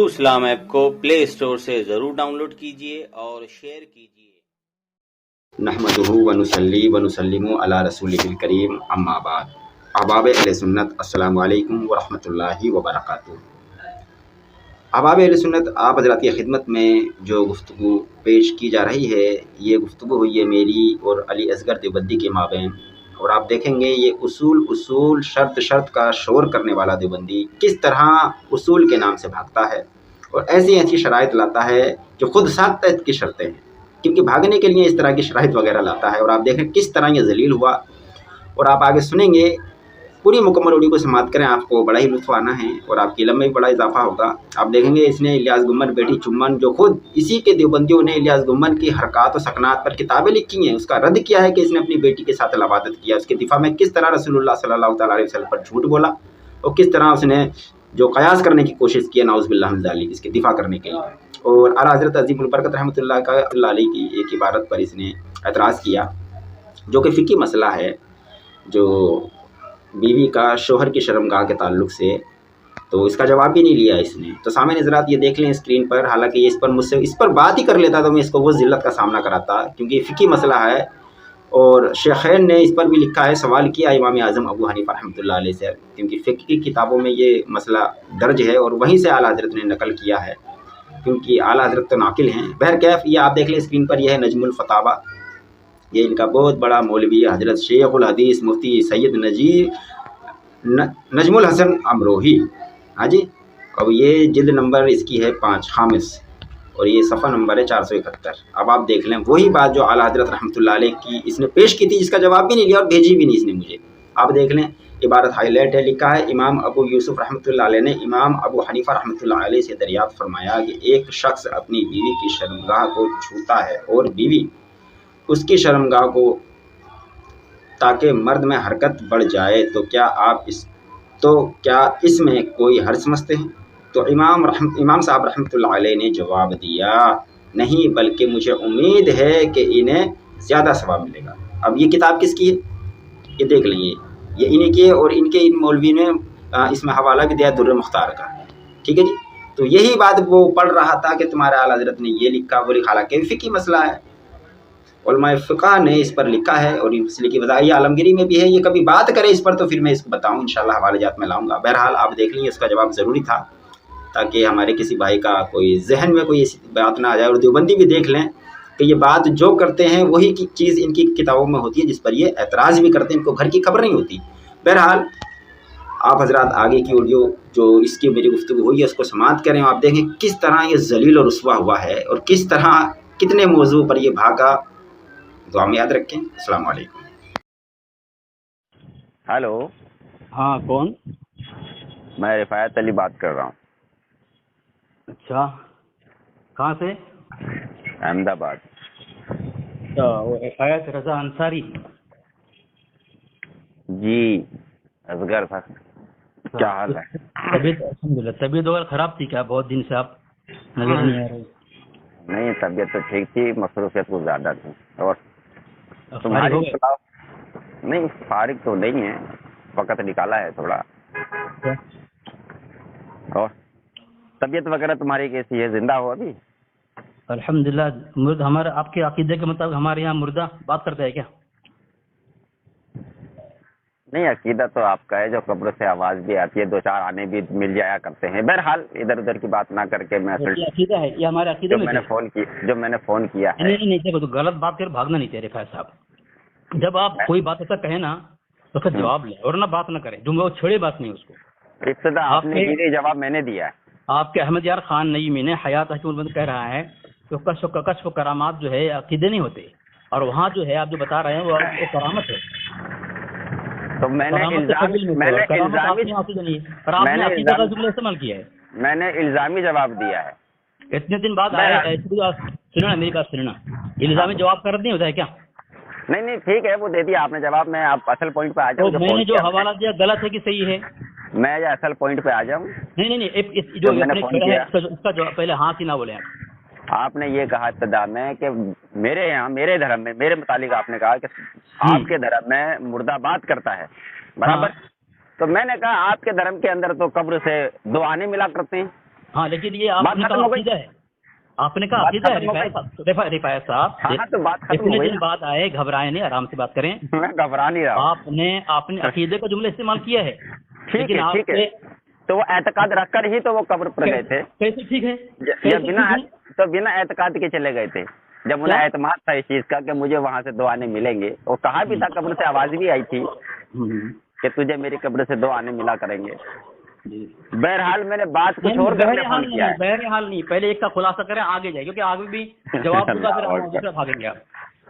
True इस्लाम app को play store से ज़रूर डाउनलोड कीजिए और शेयर कीजिए। नहमदुहु व नुसल्ली व नुसल्लिमु अला रसूलिहिल करीम अम्मा बाद। अहबाब अहले सुन्नत अस्सलामु अलैकुम व रहमतुल्लाहि व बरकातुहू। अहबाब अहले सुन्नत, आप हज़रात की खिदमत में जो गुफ्तगू पेश की जा रही है, ये गुफ्तगू हुई है मेरी और अली असगर देवबंदी के माबैन। और आप देखेंगे ये उसूल शर्त का शोर करने वाला देवबंदी किस तरह उसूल के नाम से भागता है और ऐसी शराइत लाता है जो खुद 7 तहत की शर्तें हैं, क्योंकि भागने के लिए इस तरह की शराइत वगैरह लाता है। और आप देखें किस तरह ये जलील हुआ, और आप आगे सुनेंगे पूरी मुकम्मल वीडियो को समाप्त करें, आपको बड़ा ही लुत्फ़ आना है और आपकी इल्म में भी बड़ा इजाफा होगा। आप देखेंगे इसने इलियास गुम्मन बेटी चुम्मन, जो खुद इसी के देवबंदियों ने इलियास गुम्मन की हरकत और सकनात पर किताबें लिखी हैं, उसका रद्द किया है कि इसने अपनी बेटी के साथ लवादत किया। उसके दिफा में किस तरह रसूलुल्लाह सल्लल्लाहु अलैहि वसल्लम पर झूठ बोला और किस तरह उसने जो कयास करने की कोशिश की नाउज़ बिल्लाह मिन ज़ालिक, इसके दिफा करने के लिए। और आला हज़रत अज़ीमुल बरकत रहमतुल्लाह अलैहि की एक इबारत पर इसने एतराज़ किया, जो कि फ़िक़ही मसला है, जो बीवी का शोहर की शर्मगाह के ताल्लुक़ से। तो इसका जवाब भी नहीं लिया इसने। तो सामने हज़रात ये देख लें स्क्रीन पर, हालांकि इस पर मुझसे इस पर बात ही कर लेता तो मैं इसको वो ज़िल्लत का सामना कराता, क्योंकि फ़िक़ही मसला है। और शेखैन ने इस पर भी लिखा है, सवाल किया इमाम आज़म अबू हनीफा रहमतुल्लाह अलैह से, क्योंकि फ़िक़ह की किताबों में ये मसला दर्ज है और वहीं से आला हज़रत ने नकल किया है, क्योंकि आला हज़रत तो नाकिल हैं। बहरकैफ़ ये आप देख लें स्क्रीन पर, यह है नजमुल फतावा। ये इनका बहुत बड़ा मौलवी हज़रत शेखुल हदीस मुफ्ती सैयद नजमुल हसन अमरोही। हाँ जी। अब ये जिल्द नंबर इसकी है 5 खामिस, और ये सफ़ा नंबर है 471। अब आप देख लें वही बात जो आला हज़रत रहमतुल्लाह अलैह की इसने पेश की थी, जिसका जवाब भी नहीं लिया और भेजी भी नहीं इसने मुझे। आप देख लें, इबारत हाईलाइट है, लिखा है इमाम अबू यूसुफ रहमतुल्लाह अलैह ने इमाम अबू हनीफा रहमतुल्लाह अलैह से दरियाफ़त फरमाया कि एक शख्स अपनी बीवी की शर्मगाह को छूता है और बीवी उसकी शर्मगाह को, ताकि मर्द में हरकत बढ़ जाए, तो क्या इसमें कोई हर्ज समझते हैं? तो इमाम साहब रहमतुल्लाह अलैह ने जवाब दिया, नहीं, बल्कि मुझे उम्मीद है कि इन्हें ज़्यादा सवाब मिलेगा। अब ये किताब किसकी है, ये देख लेंगे, ये इन्हीं की है और इनके इन मौलवी ने इसमें हवाला भी दिया दुर्र मुख्तार का। ठीक है जी। तो यही बात वो पढ़ रहा था कि तुम्हारे आला हज़रत ने ये लिखा वो लिखा, हालांकि फ़िक़ही मसला है, उलमाए फ़िक़ह ने इस पर लिखा है और इसलिए की वज़ाई आलमगीरी में भी है। ये कभी बात करे इस पर तो फिर मैं इसको बताऊँ, इंशाअल्लाह हवालाजात में लाऊँगा। बहरहाल आप देख लीजिए, इसका जवाब ज़रूरी था ताकि हमारे किसी भाई का कोई जहन में कोई ऐसी बात ना आ जाए, और देवबंदी भी देख लें कि ये बात जो करते हैं वही की चीज़ इनकी किताबों में होती है, जिस पर ये एतराज़ भी करते हैं, इनको घर की खबर नहीं होती। बहरहाल आप हज़रात आगे की वीडियो जो इसकी मेरी गुफ्तगू हुई है उसको समाप्त करें। आप देखें किस तरह ये जलील और रुस्वा हुआ है और किस तरह कितने मौजू पर ये भागा। दुआ में याद रखें। अस्सलाम वालेकुम। हेलो, हाँ, कौन? मैं रिफायत अली बात कर रहा हूँ। अच्छा, कहाँ से? अहमदाबाद। तो वो रिफायत रजा अंसारी? जी, असगर था। क्या हाल है? तबीयत अल्हम्दुलिल्लाह। तबीयत वगैरह खराब थी क्या? बहुत दिन से आप नजर नहीं आ रहे। नहीं, तबीयत तो ठीक थी, मसरूफियत कुछ ज़्यादा थी। और फारिग तुम्हारी हो गए? बताओ। नहीं, फारिग तो नहीं है, वक़्त निकाला है थोड़ा। क्या? और तबीयत वगैरह तुम्हारी कैसी है? जिंदा हो अभी? अल्हम्दुलिल्लाह। मुर्दा हमारे आपके अकीदे के मुताबिक हमारे यहाँ मुर्दा बात करता है क्या? नहीं, अकीदा तो आपका है, जो कब्र से आवाज़ भी आती है, 2-4 आने भी मिल जाया करते हैं। बहरहाल इधर उधर की बात ना करके मैं ये अकीदा है, ये हमारे अकीदे में जो मैंने फ़ोन किया है। नहीं, देखो, तो गलत बात कर भागना नहीं चाहिए रिफायत साहब। जब आप कोई बात ऐसा कहे ना तो उसका जवाब ले, और ना बात ना करें, जो वो छेड़े बात नहीं उसको। इब्तिदा आपने की थी, जवाब मैंने दिया है। आपके अहमद यार खान नईमी ने हयात हकीम कह रहा है तो कश्फ करामात जो है अकीदे नहीं होते, और वहाँ जो है आप जो बता रहे हैं वो करामत है। तो मैंने इस्तेमाल किया है। मैंने इल्जामी जवाब दिया है। इतने दिन बाद आए, सुनो ना मेरी बात, सुनो ना। इल्जामी जवाब कर नहीं होता है क्या? नहीं, ठीक है, वो दे दिया आपने जवाब। मैं आप असल पॉइंट पे आ जाऊँ। तो मैंने जो हवाला दिया गलत है कि सही है? मैं या असल पॉइंट पे आ जाऊँ? नहीं, जो मैंने खड़ा है उसका जवाब पहले हाँ कि ना बोले आप। आपने ये कहा इब्तिदा में कि मेरे यहाँ, मेरे धर्म में, मेरे मुतालिक आपने कहा कि आपके धर्म में मुर्दा बात करता है, बराबर? तो मैंने कहा आपके धर्म के अंदर तो कब्र से 2 आने मिला करते हैं। हाँ, लेकिन ये बात आपने खत्म कहा हो गई। अकीदा है, आपने कहा बात अकीदा है खत्म हो गई। रिफायत साहब। हाँ हाँ, तो बात खत्म इतने हो गई दिन ना। बाद आए, घबराए नहीं, आराम से बात करें। मैं घबरा नहीं रहा हूँ। आपने अकीदे का जुमला इस्तेमाल किया है, ठीक लेकिन है, ठीक है। आपके तो वो एतकाद रखकर ही तो वो कब्र पर गए थे, कैसे ठीक है, या कैसे बिना ठीक है? तो बिना एतकाद के चले गए थे। जब उन्हें क्या? एतमाद था इस चीज का कि मुझे वहां से 2 आने मिलेंगे, और कहा भी था, कब्र से आवाज भी आई थी कि तुझे मेरी कब्र से 2 आने मिला करेंगे। जी। बहरहाल मैंने बात कुछ और करने फोन किया है। बहरहाल नहीं, पहले एक का खुलासा करें, आगे जाए, क्योंकि आगे भी जवाब दूंगा फिर अल्लाह आप दूसरा अकबर। भागेंगे आप।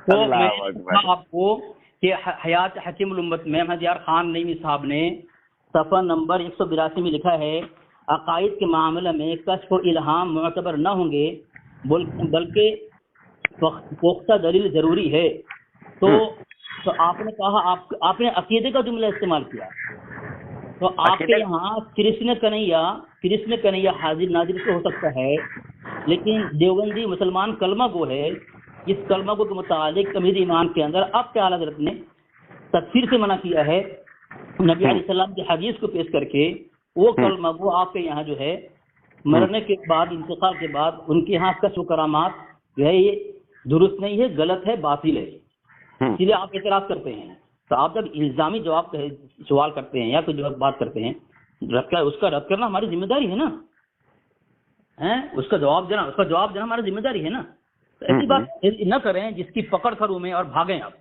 तो अल्लाह मैंने अकबर। कहा आपको कि हयात हकीमुल उम्मत में अहमद यार खान नईमी साहब ने सफ़ा नंबर 182 में लिखा है, अकायद के मामले में कश्फ व इल्हाम मुअतबर न होंगे, बल्कि पुख्ता दलील जरूरी है। तो आपने कहा, आपने अकीदे का जुमला इस्तेमाल किया। तो आपके यहाँ कृष्ण कन्हैया हाजिर नाजिर से हो सकता है, लेकिन देवबंदी मुसलमान कलमा गो है। इस कलमा गो के मुतालिक तमीद ईमान के अंदर अब क्या हज़रत ने तकफीर से मना किया है, नबी अलैहिस्सलाम की हदीस को पेश करके। वो कलमा गो आपके यहाँ जो है मरने के बाद, इंतकाल के बाद उनके यहाँ कश्फ करामात जो है ये दुरुस्त नहीं है, गलत है, बातिल है, इसलिए आप एतराज करते हैं। तो आप जब इल्जामी जवाब सवाल करते हैं या कोई जवाब बात करते हैं, उसका रद्द करना हमारी जिम्मेदारी है ना, हैं? उसका जवाब देना हमारी जिम्मेदारी है ना। तो ऐसी बात न करें जिसकी पकड़ करूं मैं और भागें आप।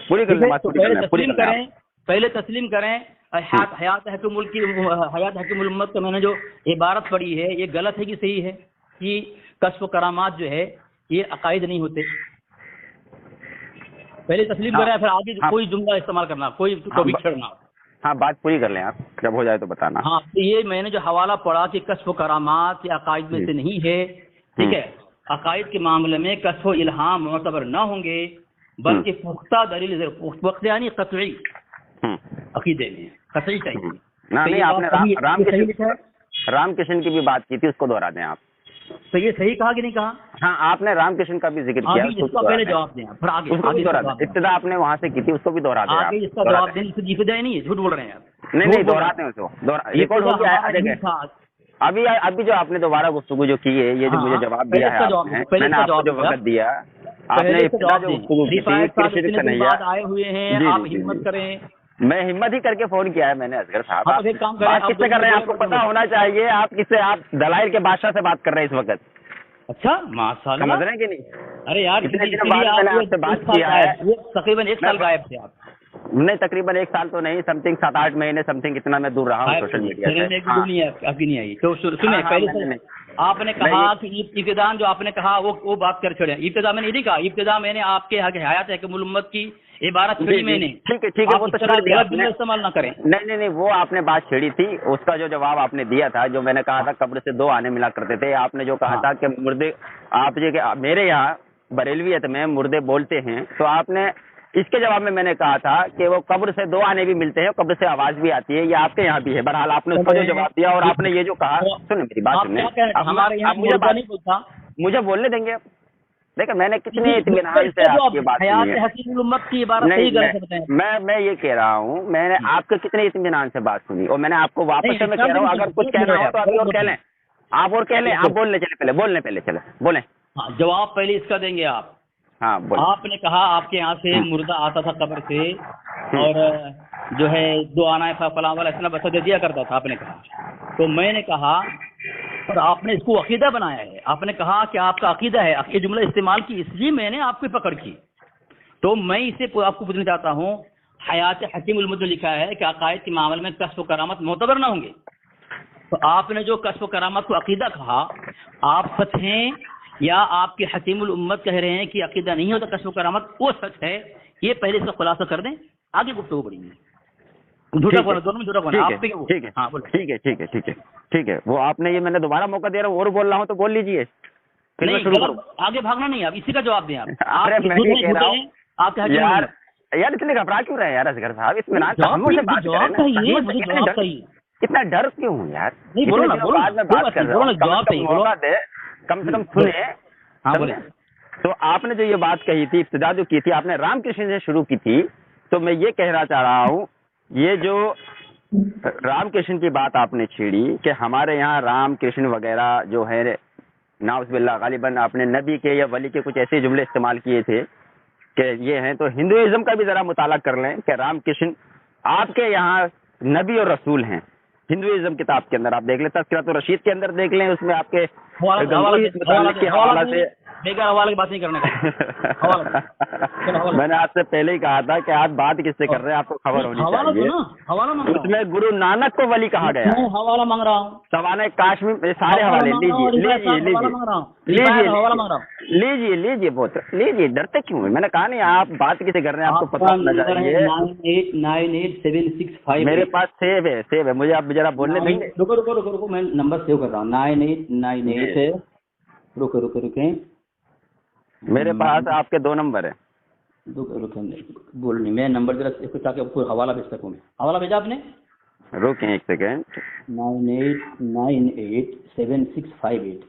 पूरी कर लें बात, पूरी कर लें। पहले तस्लीम करें हयात हकीमुल उम्मत का मैंने जो इबारत पढ़ी है, ये गलत है कि सही है कि कश्फ करामात जो है ये अकायद नहीं होते। पहले तस्लीम करें, फिर आगे कोई जुमला इस्तेमाल करना, कोई कभी छेड़ना। हाँ, बात पूरी कर लें आप, जब हो जाए तो बताना। हाँ, तो ये मैंने जो हवाला पढ़ा कि कश्फ करामात ये अकायद में से नहीं है, ठीक है। अकायद के मामले में कश्फ व इल्हाम मुअतबर न होंगे, बल्कि पुख्ता दलील, पुख्ता यानी कतई अकीदे में कतई चाहिए। नहीं, आपने रामकृष्ण की भी बात की थी, उसको दोहरा दें आप। तो ये सही कहा कि नहीं कहा? हाँ, आपने रामकृष्ण का भी जिक्र किया, इसका पहले जवाब दें, फिर आगे उसको भी दोहरा दें। इब्तिदा आपने वहाँ से की थी, उसको भी दोहरा दें आप। आगे इसका जवाब दें, इसकी इब्तिदा नहीं है, झूठ बोल रहे हैं आप। नहीं, दोहराते हैं उसको, रिकॉर्ड हो गया है। अभी जो आपने दोबारा गुफ्तगू जो की है, ये जो मुझे जवाब दिया है आपने, मैंने आपको जो वक्त दिया, आपने इब्तिदा जो गुफ्तगू की थी, कृष्ण कन्हैया आए हुए हैं, आप हिम्मत करें। मैं हिम्मत ही करके फोन किया है मैंने असगर साहब। आप एक काम करें, बात किससे कर रहे हैं आपको पता होना चाहिए। आप दलाइल के बादशाह से बात कर रहे हैं इस वक्त। अच्छा, माशाल्लाह, समझ रहे हैं कि नहीं? अरे यार, इतने दिनों बाद मैंने आपसे बात किया है। तकरीबन 1 साल गायब थे आप। नहीं, तकरीबन 1 साल तो नहीं, समथिंग 7-8 महीने समथिंग, इतना मैं दूर रहा हूँ सोशल मीडिया से। आपकी नहीं आई तो सुनिए, पहले से आपने कहा कि इब्तिदा जो आपने कहा वो बात कर छोड़े। इब्तिदा मैंने नहीं कहा, इब्तिदा मैंने आपके हयात हकीमुल उम्मत की इबारत छेड़ी मैंने। ठीक है, वो तो छेड़ दिया आपने, इस्तेमाल ना करें। नहीं, वो आपने बात छेड़ी थी। उसका जो जवाब आपने दिया था, जो मैंने कहा था कब्र से 2 आने मिला करते थे, आपने जो कहा था कि मुर्दे, आप जो मेरे यहाँ बरेलवियत में मुर्दे बोलते हैं, तो आपने इसके जवाब में मैंने कहा था कि वो कब्र से 2 आने भी मिलते हैं, कब्र से आवाज भी आती है, ये आपके यहाँ भी है। बहरहाल आपने उसका जो जवाब दिया, और आपने ये जो कहा, सुने मेरी बात सुने, मुझे बोलने देंगे। देखिए, मैंने कितने इत्मीनान से आपकी बात सुनी है। मैं ये कह रहा हूँ, मैंने आपके कितने इत्मीनान से बात सुनी, और मैंने आपको वापस से मैं कह रहा हूँ, अगर कुछ कहना हो तो अभी और कह लें, आप और कह लें। आप बोलने पहले चले बोलें। हाँ, जवाब पहले इसका देंगे आप। हाँ, बोलें। आपने कहा आपके यहाँ से मुर्दा आता था कब्र से, और जो है 2 आना फलां वाला इतना बसा दे दिया करता था, आपने कहा। तो मैंने कहा, और आपने इसको अकीदा बनाया है, आपने कहा कि आपका अकीदा है, ये जुमला इस्तेमाल की, इसलिए मैंने आपकी पकड़ की। तो मैं इसे आपको पूछना चाहता हूँ, हयात हकीमुल उम्मत में लिखा है कि अकायद के मामले में कश्फ करामत मोतबर ना होंगे। तो आपने जो कश्फ करामत को अकीदा कहा, आप सच हैं, या आपके हकीमुल उम्मत कह रहे हैं कि अकीदा नहीं होता कश्फ करामत, वो सच है? ये पहले इसका खुलासा कर दें, आगे गुफ्तगू बढ़ेंगे। झूठा बोला, दोनों में झूठा बोला। ठीक है। वो आपने ये, मैंने दोबारा मौका दे रहा हूँ, और बोल रहा हूँ तो बोल लीजिए, फिर मैं शुरू करूँ। आगे भागना नहीं, आप इसी का जवाब दें। आप यार इतने घबरा क्यों रहे यार असगर साहब? इत्मीनान से बात करें, इतना डर क्यों हूँ यार? बाद में बात कर रहा हूँ, कम से कम सुने। तो आपने जो ये बात कही थी, इब्तिदा जो की थी, आपने रामकृष्ण से शुरू की थी। तो मैं ये कहना चाह रहा हूँ, ये जो रामकृष्ण की बात आपने छेड़ी कि हमारे यहाँ राम कृष्ण वगैरह जो है नाउज़ुबिल्लाह गालिबन आपने नबी के या वली के कुछ ऐसे जुमले इस्तेमाल किए थे कि ये हैं, तो हिंदुइज्म का भी जरा मुताला कर लें कि रामकृष्ण आपके यहाँ नबी और रसूल हैं। हिंदुइज्म किताब के अंदर आप देख लें, तज़किरतुर रशीद के अंदर देख लें, उसमें आपके गंगोही के हवाला से बेकार हवाले की बात नहीं करने का। मैंने आपसे पहले ही कहा था कि आप बात किससे कर रहे हैं, आपको खबर होनी हवाला चाहिए। दो ना, हवाला मांग रहा हूं। उसमें गुरु नानक को वली कहा गया है। मैं हवाला मांग रहा हूँ। सवाने काश्मीर ये सारे हवाले लीजिए बहुत लीजिए, डरते क्यों हैं? मैंने कहा नहीं, आप बात किसे कर रहे हैं, आपको पता होना चाहिए। 989876 मेरे पास सेव है, मुझे आप जरा बोलने देंगे? रुको, मैं नंबर सेव कर रहा हूँ। 9898 रुके मेरे पास आपके 2 नंबर है। रुके बोल नहीं, मैं नंबर जरा ताकि आपको हवाला भेज सकूँ। हवाला भेजा आपने? रुके एक सेकेंड। 98987658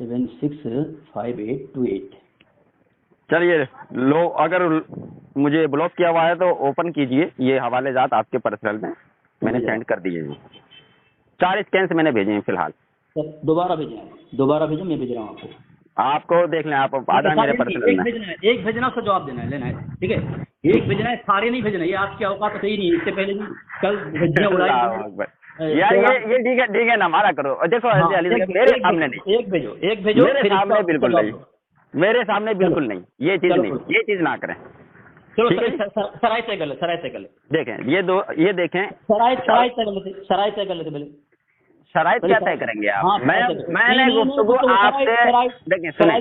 765828। चलिए लो, अगर मुझे ब्लॉक किया हुआ है तो ओपन कीजिए, ये हवाले जात आपके पर्सनल में मैंने सेंड कर दिए हैं। 4 स्कैन मैंने भेजे हैं फिलहाल। दोबारा भेजें, मैं भेज रहा हूँ आपको देख लें, आप आधा मेरे पर्सनल में। एक भेजना, उसका जवाब देना है, लेना है, ठीक है? एक भेजना है, सारे नहीं भेजना। ये आपकी औकात सही नहीं है। इससे पहले भी कल यार ये ठीक है ना, हमारा करो। देखो मेरे सामने नहीं, एक भेजो मेरे सामने बिल्कुल नहीं, मेरे सामने बिल्कुल नहीं, ये चीज नहीं, ये चीज ना करें। चलो सराय तय कर ले। देखें ये देखें, सराय तय कर लेते पहले। शराइत क्या तय करेंगे आप? मैंने गुफ्तगू आपसे देखिए, सुने,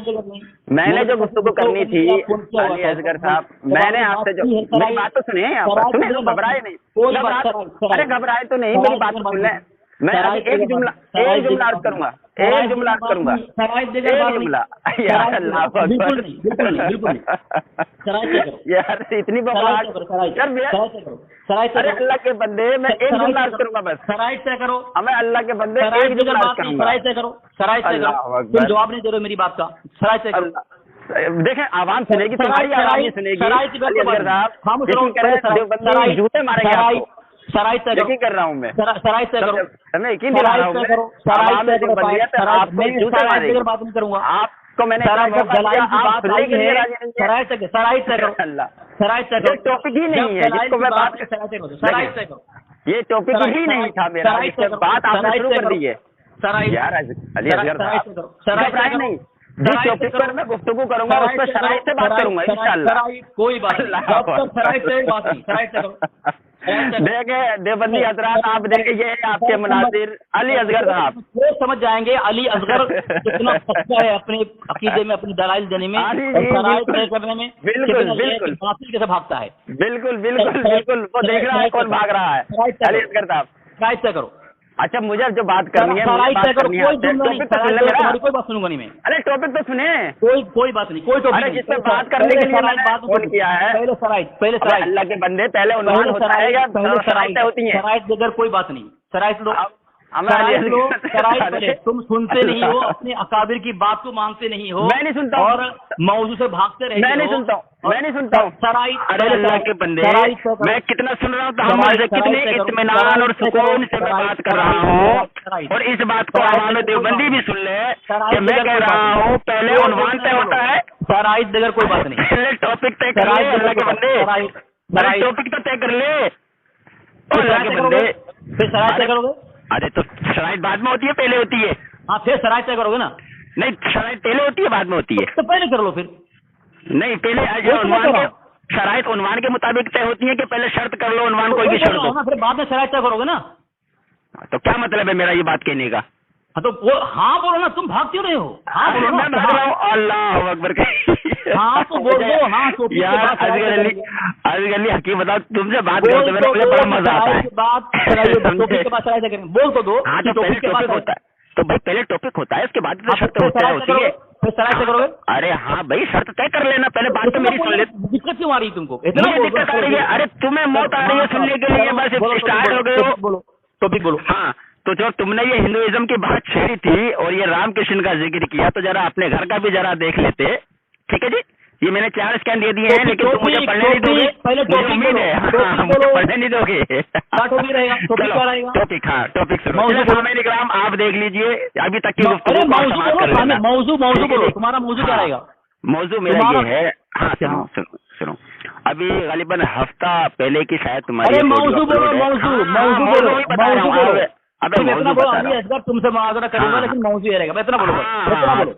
मैंने जो गुफ्तगू करनी थी अली असगर साहब, मैंने आपसे जो, मेरी बात तो सुनिए, सुने तो घबराए नहीं, अरे घबराए तो नहीं, मेरी बात सुन लें। मैं एक जुमला अर्ज करूंगा, यार अल्लाह यार इतनी बकवास यार, अरे अल्लाह के बंदे, मैं एक जुमला अर्ज करूंगा बस। सराय तय करो। हमें अल्लाह के बंदे एक जुमला अर्ज करूंगा। सराय तय करो। तुम जवाब नहीं दे रहे मेरी बात का। सराय तय करो। देखें, आवाम सुनेगी, तुम्हारी आवाम नहीं सुनेगी। साहब जूते मारेंगे आपको। सराय तय यकीन कर रहा हूँ मैं, सराय तय करो। मैं यकीन दिला रहा हूँ, बात नहीं करूंगा। आपको मैंने सराय तय करो। सराय तय करो। टॉपिक ही नहीं है जिसको मैं बात कर, सराय तय करो। ये टॉपिक ही नहीं था मेरा, बात आपने शुरू कर दी है यार अली असगर साहब। नहीं, जिस टॉपिक पर मैं गुफ्तगू करूंगा उस पर शराइत से बात करूंगा इंशाअल्लाह। कोई बात नहीं। देखे देवबंदी हजरात, आप देखे ये आपके मुनाजिर अली असगर साहब, वो समझ जाएंगे अली असगर कितना सच्चा है अपने अकीदे में, अपनी दलाइल देने में, तय करने में। बिल्कुल बातिल कैसे भागता है। बिल्कुल वो देख रहा है कौन भाग रहा है। अली असगर साहब सराय तय करो। अच्छा, मुझे जो बात करनी है, कोई बात सुनूंगा नहीं मैं। अरे टॉपिक तो सुने। कोई बात नहीं, कोई टॉपिक। जिससे बात करने के लिए मैंने फोन किया है। पहले सराय अल्लाह के बंदे, पहले उन्वान होता है या शराइतें होती हैं? शराइत बगैर कोई बात नहीं। शराइत लो, तुम सुनते नहीं हो, अपने अकाबिर की बात को मानते नहीं हो। मैं नहीं सुनता और मौजू से भागते रहते हो। मैं नहीं सुनता हूँ। अरे अल्लाह के बंदे, मैं कितना सुन रहा हूँ, तो हमारे कितने इत्मीनान और सुकून से मैं बात कर रहा हूँ। और इस बात को हमारे देवबंदी भी सुन ले कि मैं कह रहा हूँ पहले उन्वान तय होता है। शराइत बगैर कोई बात नहीं। पहले टॉपिक तय कर ले अल्लाह के बंदे, टॉपिक तो तय कर ले अल्लाह के बंदे। फिर शराइत तय करोगे? अरे तो शराइत बाद में होती है पहले होती है? हाँ, फिर शराइत तय करोगे ना? नहीं, शराइत पहले होती है बाद में होती है? तो पहले कर लो फिर। नहीं, पहले उन्वान के शराइत उन्वान के मुताबिक तय होती है कि पहले शर्त कर लो उन्वान कोई भी शर्त हो, फिर बाद में शराइत तय करोगे ना? तो क्या मतलब है मेरा ये बात कहने का? हाँ तो वो हाँ बोलो ना, तुम भाग क्यों रहे हो? हाँ बोलो ना। मैं भाग रहा हूँ, अल्लाह अकबर। हाँ तो बोल दो। हाँ तो यार असगर अली हकीम, बताओ तुमसे बात करते मुझे बड़ा मजा आता है। बोल तो दो। हाँ, तो पहले टॉपिक होता है, तो भाई पहले टॉपिक होता है, उसके बाद शर्त होती है। फिर शराइत तय करोगे? अरे हाँ भाई, शर्त तय कर लेना पहले, बात तो मेरी सुन ले। दिक्कत क्यों आ रही है तुमको? मुझे दिक्कत आ रही है। अरे तुम्हें मौत आ रही है सुनने के लिए, बस स्टार्ट हो गए हो। बोलो टॉपिक बोलो। हाँ, तो जो तुमने ये हिंदुइज्म की बात छेड़ी थी और ये रामकृष्ण का जिक्र किया, तो जरा अपने घर का भी जरा देख लेते ठीक है जी, ये मैंने 4 स्कैन दे दिए हैं, लेकिन तुम मुझे पढ़ने नहीं दोगे। पहले मुझे उम्मीद है मुझे पढ़ने नहीं दोगे। टॉपिक रहेगा, टॉपिक क्या रहेगा? टॉपिक, हाँ टॉपिक शुरू। सामने इकराम आप देख लीजिए अभी तक की अरे मौजू बोलो, तुम्हारा मौजू क्या रहेगा? मौजू मेरा ये है, हाँ सुनो अभी गलीबन हफ्ता पहले की शायद तुम्हारी। अरे मौजू बोलो, मौजू ही बता रहा हूँ। अबे मौजू बता रहा हूँ, तुमसे मुआवजा करूंगा, लेकिन मौजू ये रहेगा। इतना बोलो, इतना बोलो।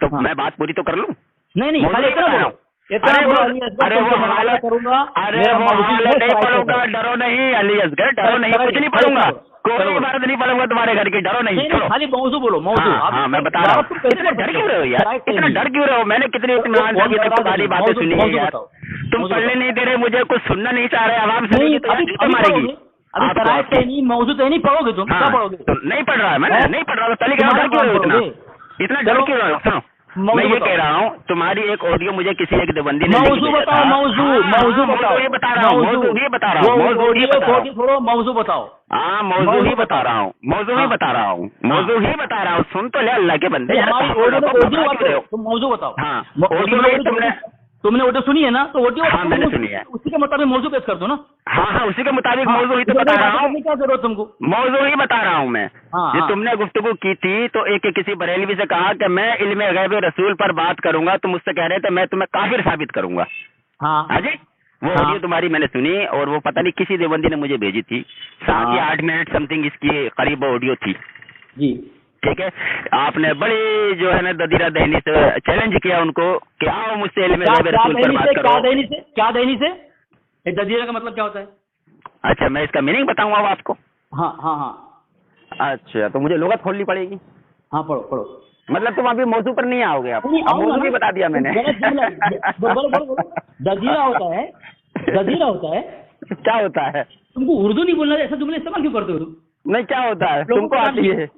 तो मैं बात पूरी तो कर लूँ। नहीं खाली इतना बोलो, इतना बोलो। अरे वो हवाला करूंगा, अरे वो हवाला नहीं पढ़ूंगा, डरो नहीं अली असगर, डरो नहीं, कुछ नहीं पढ़ूंगा, कोई इबारत नहीं पढ़ूंगा तुम्हारे घर की, डरो नहीं। खाली मौजू बोलो, मौजू। हाँ मैं बता रहा हूँ। इतना डर क्यों रहे हो यार, इतना डर क्यों रहे हो? मैंने कितनी इत्मीनान से अभी तक तुम्हारी बातें सुनी है यार। तुम पढ़ने नहीं दे रहे, मुझे कुछ सुनना नहीं चाह रहे, आवाम सुनेगी तो मारेगी। नहीं मौजू तो नहीं पढ़ोगे तुम, क्या पढ़ोगे? नहीं पढ़ रहा है, मैं नहीं पढ़ रहा, चलिए डर क्यों रहे हो? इतना डर क्यों रहे हो? सुनो मैं ये कह रहा हूँ, तुम्हारी एक ऑडियो मुझे किसी एक देवबंदी ने मौजू बताओ, मौजू बताओ, ये बता रहा हूँ, मौजू ही बता रहा हूँ, मौजू ही बता बताओ। हाँ मौजू ही बता रहा हूँ, मौजू ही बता रहा हूँ, मौजू ही बता रहा हूँ। सुन तो ले अल्लाह के बंदे, तुम मौजू बताओ। हाँ ऑडियो तुमने ऑडियो सुनी है ना, तो ऑडियो हाँ मैंने सुनी है, उसी के मुताबिक मौजू पेश कर दो ना। हाँ उसी के मुताबिक मौजू ही तो बता रहा हूँ। क्या जरूरत तुमको? मौजू ही बता रहा हूँ मैं। ये तुमने गुफ्तगू की थी तो एक किसी बरेलवी से कहा कि मैं इल्मे गैब रसूल पर बात करूंगा, तुम मुझसे कह रहे थे मैं तुम्हें काफिर साबित करूंगा। हाँ जी, वो ऑडियो तुम्हारी मैंने सुनी और वो पता नहीं किसी देवबंदी ने मुझे भेजी थी, 7 या 8 मिनट समथिंग इसकी करीब ऑडियो थी जी। ठीक है, आपने बड़ी जो है ना ददीरा दहनी से चैलेंज किया उनको कि आओ मुझसे इल्मे गैब रसूल पर बात करो। क्या दहनी से? ददीरा का मतलब क्या होता है? अच्छा मैं इसका मीनिंग बताऊंगा आपको। हाँ। अच्छा तो मुझे लुगत खोलनी पड़ेगी। हाँ पढ़ो। मतलब तुम अभी मौजू पर नहीं आओगे, आप मौजू भी बता दिया मैंने। ददीरा होता है क्या होता है? तुमको उर्दू नहीं बोलना, ऐसा जुमले इस्तेमाल क्यों करते हो तुम? नहीं क्या होता है तुमको आती है?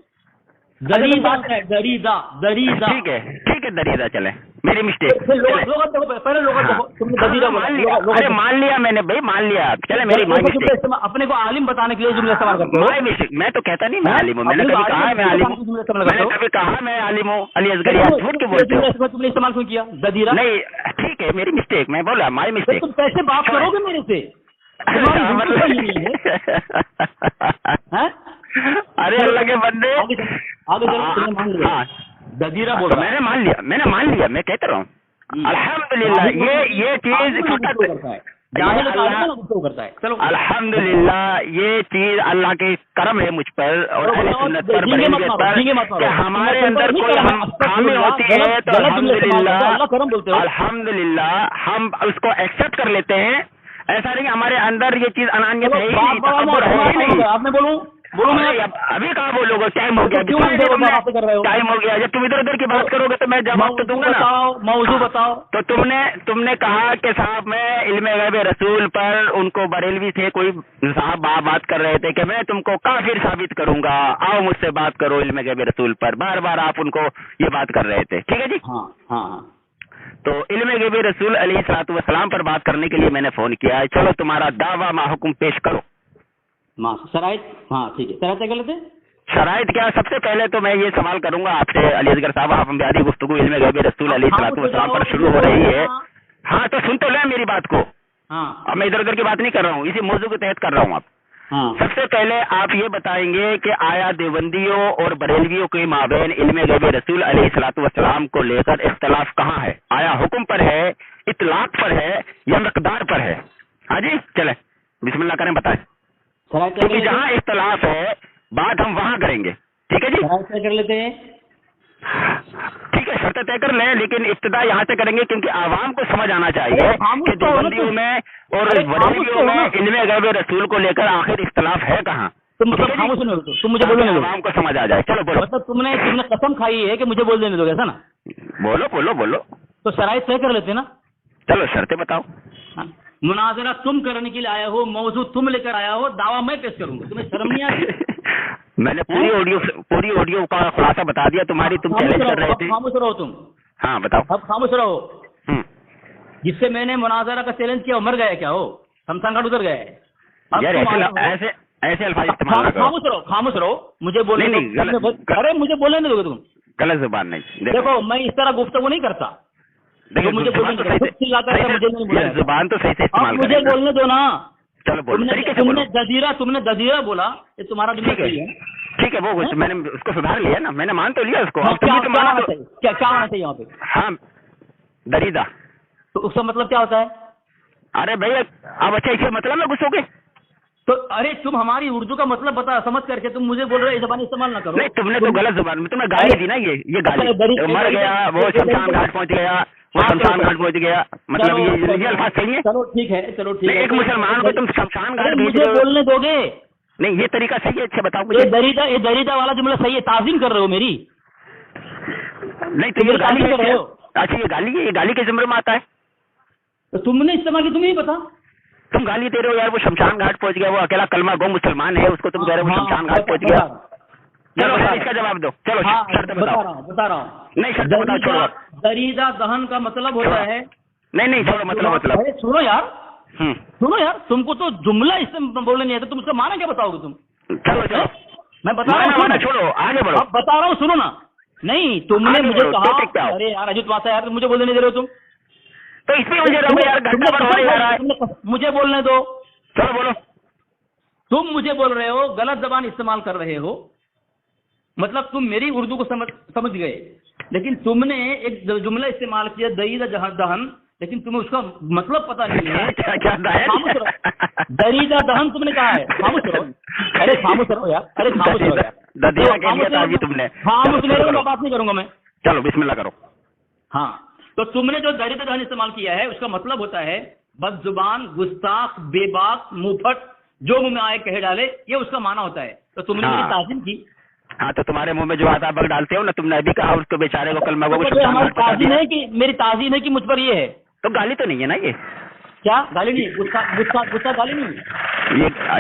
दरीदा होता है, दरीदा। ठीक है दरीदा चले, मेरी मिस्टेक। पहले लोग तुमने दरीदा अरे मान लिया मैंने भाई, मान लिया, चले मेरी मिस्टेक। अपने को आलिम बताने के लिए जुमले इस्तेमाल करते हो। मिस्टेक, मैं तो कहता नहीं मैं आलिम हूँ, मैंने कभी कहा है मैं आलिम हूँ, मैंने कभी कहा मैं आलिम हूँ। अली असगर यार झूठ क्यों बोलते हो? तुमने इस्तेमाल क्यों किया ददीरा? नहीं ठीक है मेरी मिस्टेक, मैं बोला माई मिस्टेक। तुम कैसे बात करोगे मेरे से? अरे अल्लाह के बंदे आगे तुमने मान लिया ददीरा बोल रहा। मैंने मान लिया, मैं कहता रहा हूँ अल्हम्दुलिल्लाह ये चीज करता है। चलो अल्हम्दुलिल्लाह ये चीज अल्लाह के करम है मुझ पर और अहले सुन्नत पर कि हमारे अंदर कोई खामी होती है तो अल्हम्दुलिल्लाह हम उसको एक्सेप्ट कर लेते हैं। ऐसा नहीं हमारे अंदर ये चीज अनानियत है ही नहीं। आपने बोलो मैं अभी कहाँ बोलोगे? टाइम हो गया, टाइम हो गया। जब तुम इधर उधर की बात करोगे तो मैं जवाब तो दूंगा ना। मौजू बताओ। तो तुमने कहा कि साहब मैं इल्मे गैब रसूल पर, उनको बरेलवी थे कोई साहब बात कर रहे थे कि मैं तुमको काफिर साबित करूंगा, आओ मुझसे बात करो इल्मे गैब रसूल पर। बार बार आप उनको ये बात कर रहे थे, ठीक है जी। हाँ। तो इल्मे गैब रसूल अलैहिस्सलाम पर बात करने के लिए मैंने फोन किया है। चलो तुम्हारा दावा माहुकुम पेश करो। शराइत, हाँ ठीक है, शराइत क्या लेते? शराइत क्या? सबसे पहले तो मैं ये सवाल करूंगा आपसे अली असगर साहब, आप बुनियादी गुफ्तगू इल्मे गैब रसूल अलैहिस्सलाम पर शुरू हो रही है। हाँ तो सुन तो ले मेरी बात को। हाँ अब मैं इधर उधर की बात नहीं कर रहा हूँ, इसी मौजू के तहत कर रहा हूँ। आप सबसे पहले आप ये बताएंगे कि आया देवबंदियों और बरेलवियों के माबैन इल्मे गैब रसूल अलैहिस्सलाम को लेकर इख्तलाफ कहाँ है? आया हुक्म पर है, इतलाक पर है या मकदार पर है? हाँ जी चले बिस्मिल्लाह करें, बताएं। क्योंकि जहाँ इख्तलाफ है बात हम वहाँ करेंगे, ठीक है जी। तय कर लेते हैं, ठीक है शर्त तय कर लें, लेकिन इब्तिदा यहाँ से करेंगे क्योंकि आवाम को समझ आना चाहिए कि देवबंदियों में और बरेलवियों में इल्मे गैब रसूल को लेकर आखिर इख्तलाफ है कहाँ। तुम मुझे बोलने दो, आवाम को समझ आ जाए। चलो बोलो। मतलब तुमने कसम खाई है कि मुझे बोल देने दोगे, ऐसा ना? बोलो। तो शराइत तय कर लेते ना। चलो शर्तें बताओ। मुनाजरा तुम करने के लिए आया हो, मौजू तुम लेकर आया हो, दावा मैं पेश करूंगा, तुम्हें शर्म नहीं आती? मैंने पूरी ऑडियो का खुलासा बता दिया तुम्हारी, तुम चैलेंज कर रहे थे। खामोश रहो तुम। हाँ बताओ। अब खामोश रहो। जिससे मैंने मुनाजरा का चैलेंज किया मर गया क्या? हो शमशान घाट उतर गया है? ऐसे अल्फाज इस्तेमाल ना करो। खामोश रहो, मुझे बोलने नहीं। अरे मुझे बोलने नहीं दोगे तुम? गलत जुबान नहीं। देखो मैं इस तरह गुफ्तगू नहीं करता, देखिए मुझे जुबान तो सही से मुझे नहीं बोला। जुबान तो सही से अब इस्तेमाल मुझे करें ना। बोलने दो ना। चलो बोलो, तरीके से बोलो। तुमने जजीरा बोला, ये तुम्हारा जुमला ठीक है, सही है। ठीक है, वो मैंने उसको सुधार लिया ना, मैंने मान तो लिया उसको। हाँ, अब तुम क्या भी तो क्या मानो होना तो। चाहिए, क्या होना चाहिए यहाँ पे? हाँ, दरीदा। तो उसका मतलब क्या होता है? अरे भाई अब अच्छा इसे मतलब में घुसोगे? तो अरे तुम हमारी उर्दू का मतलब बता, समझ करके तुम मुझे बोल रहे हो ये जबान इस्तेमाल ना करो। नहीं, तुमने तो गलत जुबान में तुम्हें गाली दी ना, ये गाली। मर गया वो, शमशान घाट पहुंच गया वो, शमशान घाट पहुंच गया, मतलब ये अल्फाज सही है? चलो ठीक है, चलो ठीक है। एक मुसलमान को तुम शमशान घाट भेज मुझे रहे हो? बोलने दोगे? नहीं, ये तरीका सही है? अच्छा बताओ ये मुझे। दरीदा वाला जुमला सही है, ताजीम कर रहे हो मेरी। नहीं तो ये गाली कर रहे है? हो। अच्छा ये गाली है, ये गाली के जिम्मे में आता है? तो तुमने इस्तेमाल की, तुम्हें ही पता। तुम गाली दे रहे हो यार, वो शमशान घाट पहुंच गया, वो अकेला कलमा गो मुसलमान है, उसको तुम कह रहे हो वो शमशान घाट पहुंच गया। चलो इसका जवाब दो, चलो शर्त बताओ। बता रहा हूँ। नहीं शर्त बताओ, छोड़ो आप। दरीदा दहन का मतलब होता है। नहीं छोड़ो, मतलब अरे सुनो यार, तुमको तो जुमला इससे बोलने नहीं आता, तुम उसका माना क्या बताओगे तुम? चलो मैं बता रहा हूँ, छोड़ो आगे बढ़ो। अब बता रहा हूँ, सुनो ना। नहीं, तुमने आगे मुझे बढ़ो, कहा, टॉपिक पे आओ। अरे यार अजित वासा यार, तुम मुझे बोलने नहीं दे रहे हो तुम। तो इसमें मुझे रहो यार, घंटा भर होने जा रहा है। मुझे बोलने दो। चलो बोलो। तुम मुझे बोल रहे हो गलत जबान इस्तेमाल कर रहे हो, मतलब तुम मेरी उर्दू को समझ गए, लेकिन तुमने एक जुमला इस्तेमाल किया दरीदा दहन, लेकिन तुम्हें उसका मतलब पता नहीं है। क्या खामोश रहो। दरीदा दहन तुमने कहा है, खामोश रहो। अरे खामोश रहो यार, अरे खामोश रहो यार। ददिया कह दिया था अभी तुमने। खामोश नहीं रहो, बात नहीं करूंगा मैं। चलो बिस्मिल्लाह करो। हाँ, तो तुमने जो दरीदा दहन इस्तेमाल किया है उसका मतलब होता है बदजुबान, गुस्ताख, बेबाक, मुंहफट, जो मुंह में आए कहे डाले, ये उसका माना होता है। तो तुमने मेरी ताजीम की। हाँ, तो तुम्हारे मुंह में जो आता बग डालते हो ना, तुमने अभी कहा उसको बेचारे को कलमा को हमारी ताजीम है कि मेरी ताजीम है कि मुझ पर ये है। तो गाली तो नहीं है ना ये? क्या गाली नहीं? गुस्सा गाली नहीं।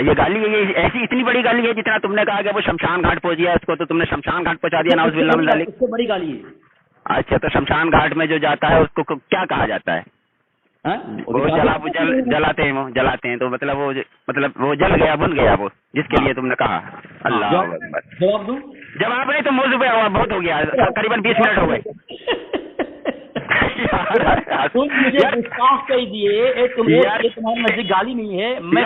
ये गाली है, ये ऐसी इतनी बड़ी गाली है जितना तुमने कहा कि वो शमशान घाट पहुंच गया, उसको तो तुमने शमशान घाट पहुंचा दिया, नाउज़ुबिल्लाह मिन ज़ालिक। इससे बड़ी गाली है। अच्छा, तो शमशान घाट में जो जाता है उसको क्या कहा जाता है? वो जलाते हैं, तो मतलब वो जल गया, बन गया वो, जिसके लिए तुमने कहा। अल्लाह अकबर। जवाब दूं? जवाब नहीं तो मौजू पे बहुत हो गया, करीबन 20 मिनट हो गए। तुम मुझे गुस्ताख कह दिए, तुम्हारे नजदीक गाली नहीं है, मैं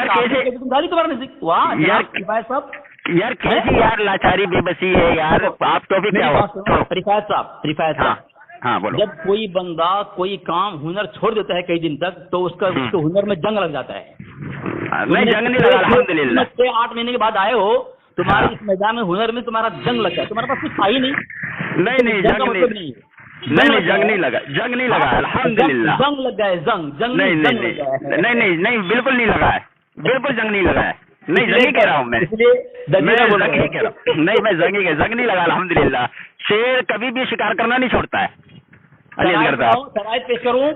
तुम गाली तुम्हारे नजदीक। वाह यार साहब, यार कैसी यार लाचारी बेबसी है यार, आप तो भी क्या हुआ? रिफायत साहब, हाँ बोलो। जब कोई बंदा कोई काम हुनर छोड़ देता है कई दिन तक, तो उसका उसके हुनर में जंग लग जाता है। नहीं जंग नहीं लगा, अल्हम्दुलिल्लाह। 6-8 महीने के बाद आए हो, तुम्हारे इस मैदान में हुनर में तुम्हारा जंग लग गया, तुम्हारे पास कुछ था ही नहीं। नहीं जंग नहीं लगा, अल्हम्दुलिल्लाह। जंग लग गया है, जंग नहीं बिल्कुल नहीं लगा है, बिल्कुल जंग नहीं लगा है। नहीं जंगी कह रहा हूँ मैं जंगी कह रहा हूँ। नहीं मैं जंग नहीं लगा, अल्हम्दुलिल्लाह। शेर कभी भी शिकार करना नहीं छोड़ता है। शराइत पेश करूं?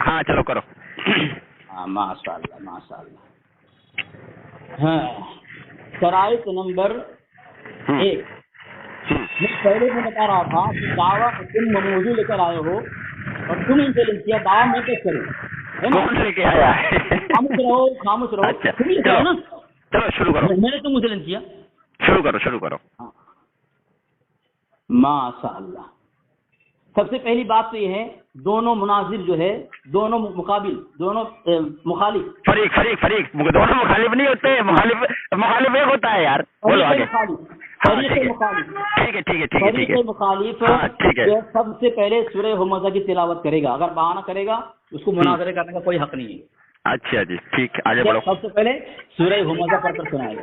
हाँ चलो करो। माशाअल्लाह। हाँ, शराइत नंबर 1। मैं पहले में बता रहा था कि दावा तुम मौजूद लेकर आए हो और तुम इनसे लिख किया, दावा मैं पेश करूँ? कौन लेके आया? खामोश रहो। अच्छा चलो शुरू करो। मैंने तुम मुझे लिख किया, शुरू करो। माशाअल्लाह। सबसे पहली बात तो ये है, दोनों मुनाजिर जो है, दोनों मुकाबिल, दोनों मुखालिफ, फरीक दोनों मुखालिफ नहीं होते, मुखालिफ एक होता है यार। बोलो आगे। ठीक है मुखालिफ सबसे पहले सूरह हुमज़ा की तिलावत करेगा, अगर बहाना करेगा उसको मुनाजरे करने का कोई हक नहीं है। अच्छा जी, ठीक, आगे बढ़ो। सबसे पहले सूरह हुमज़ा पढ़कर सुनाएगा।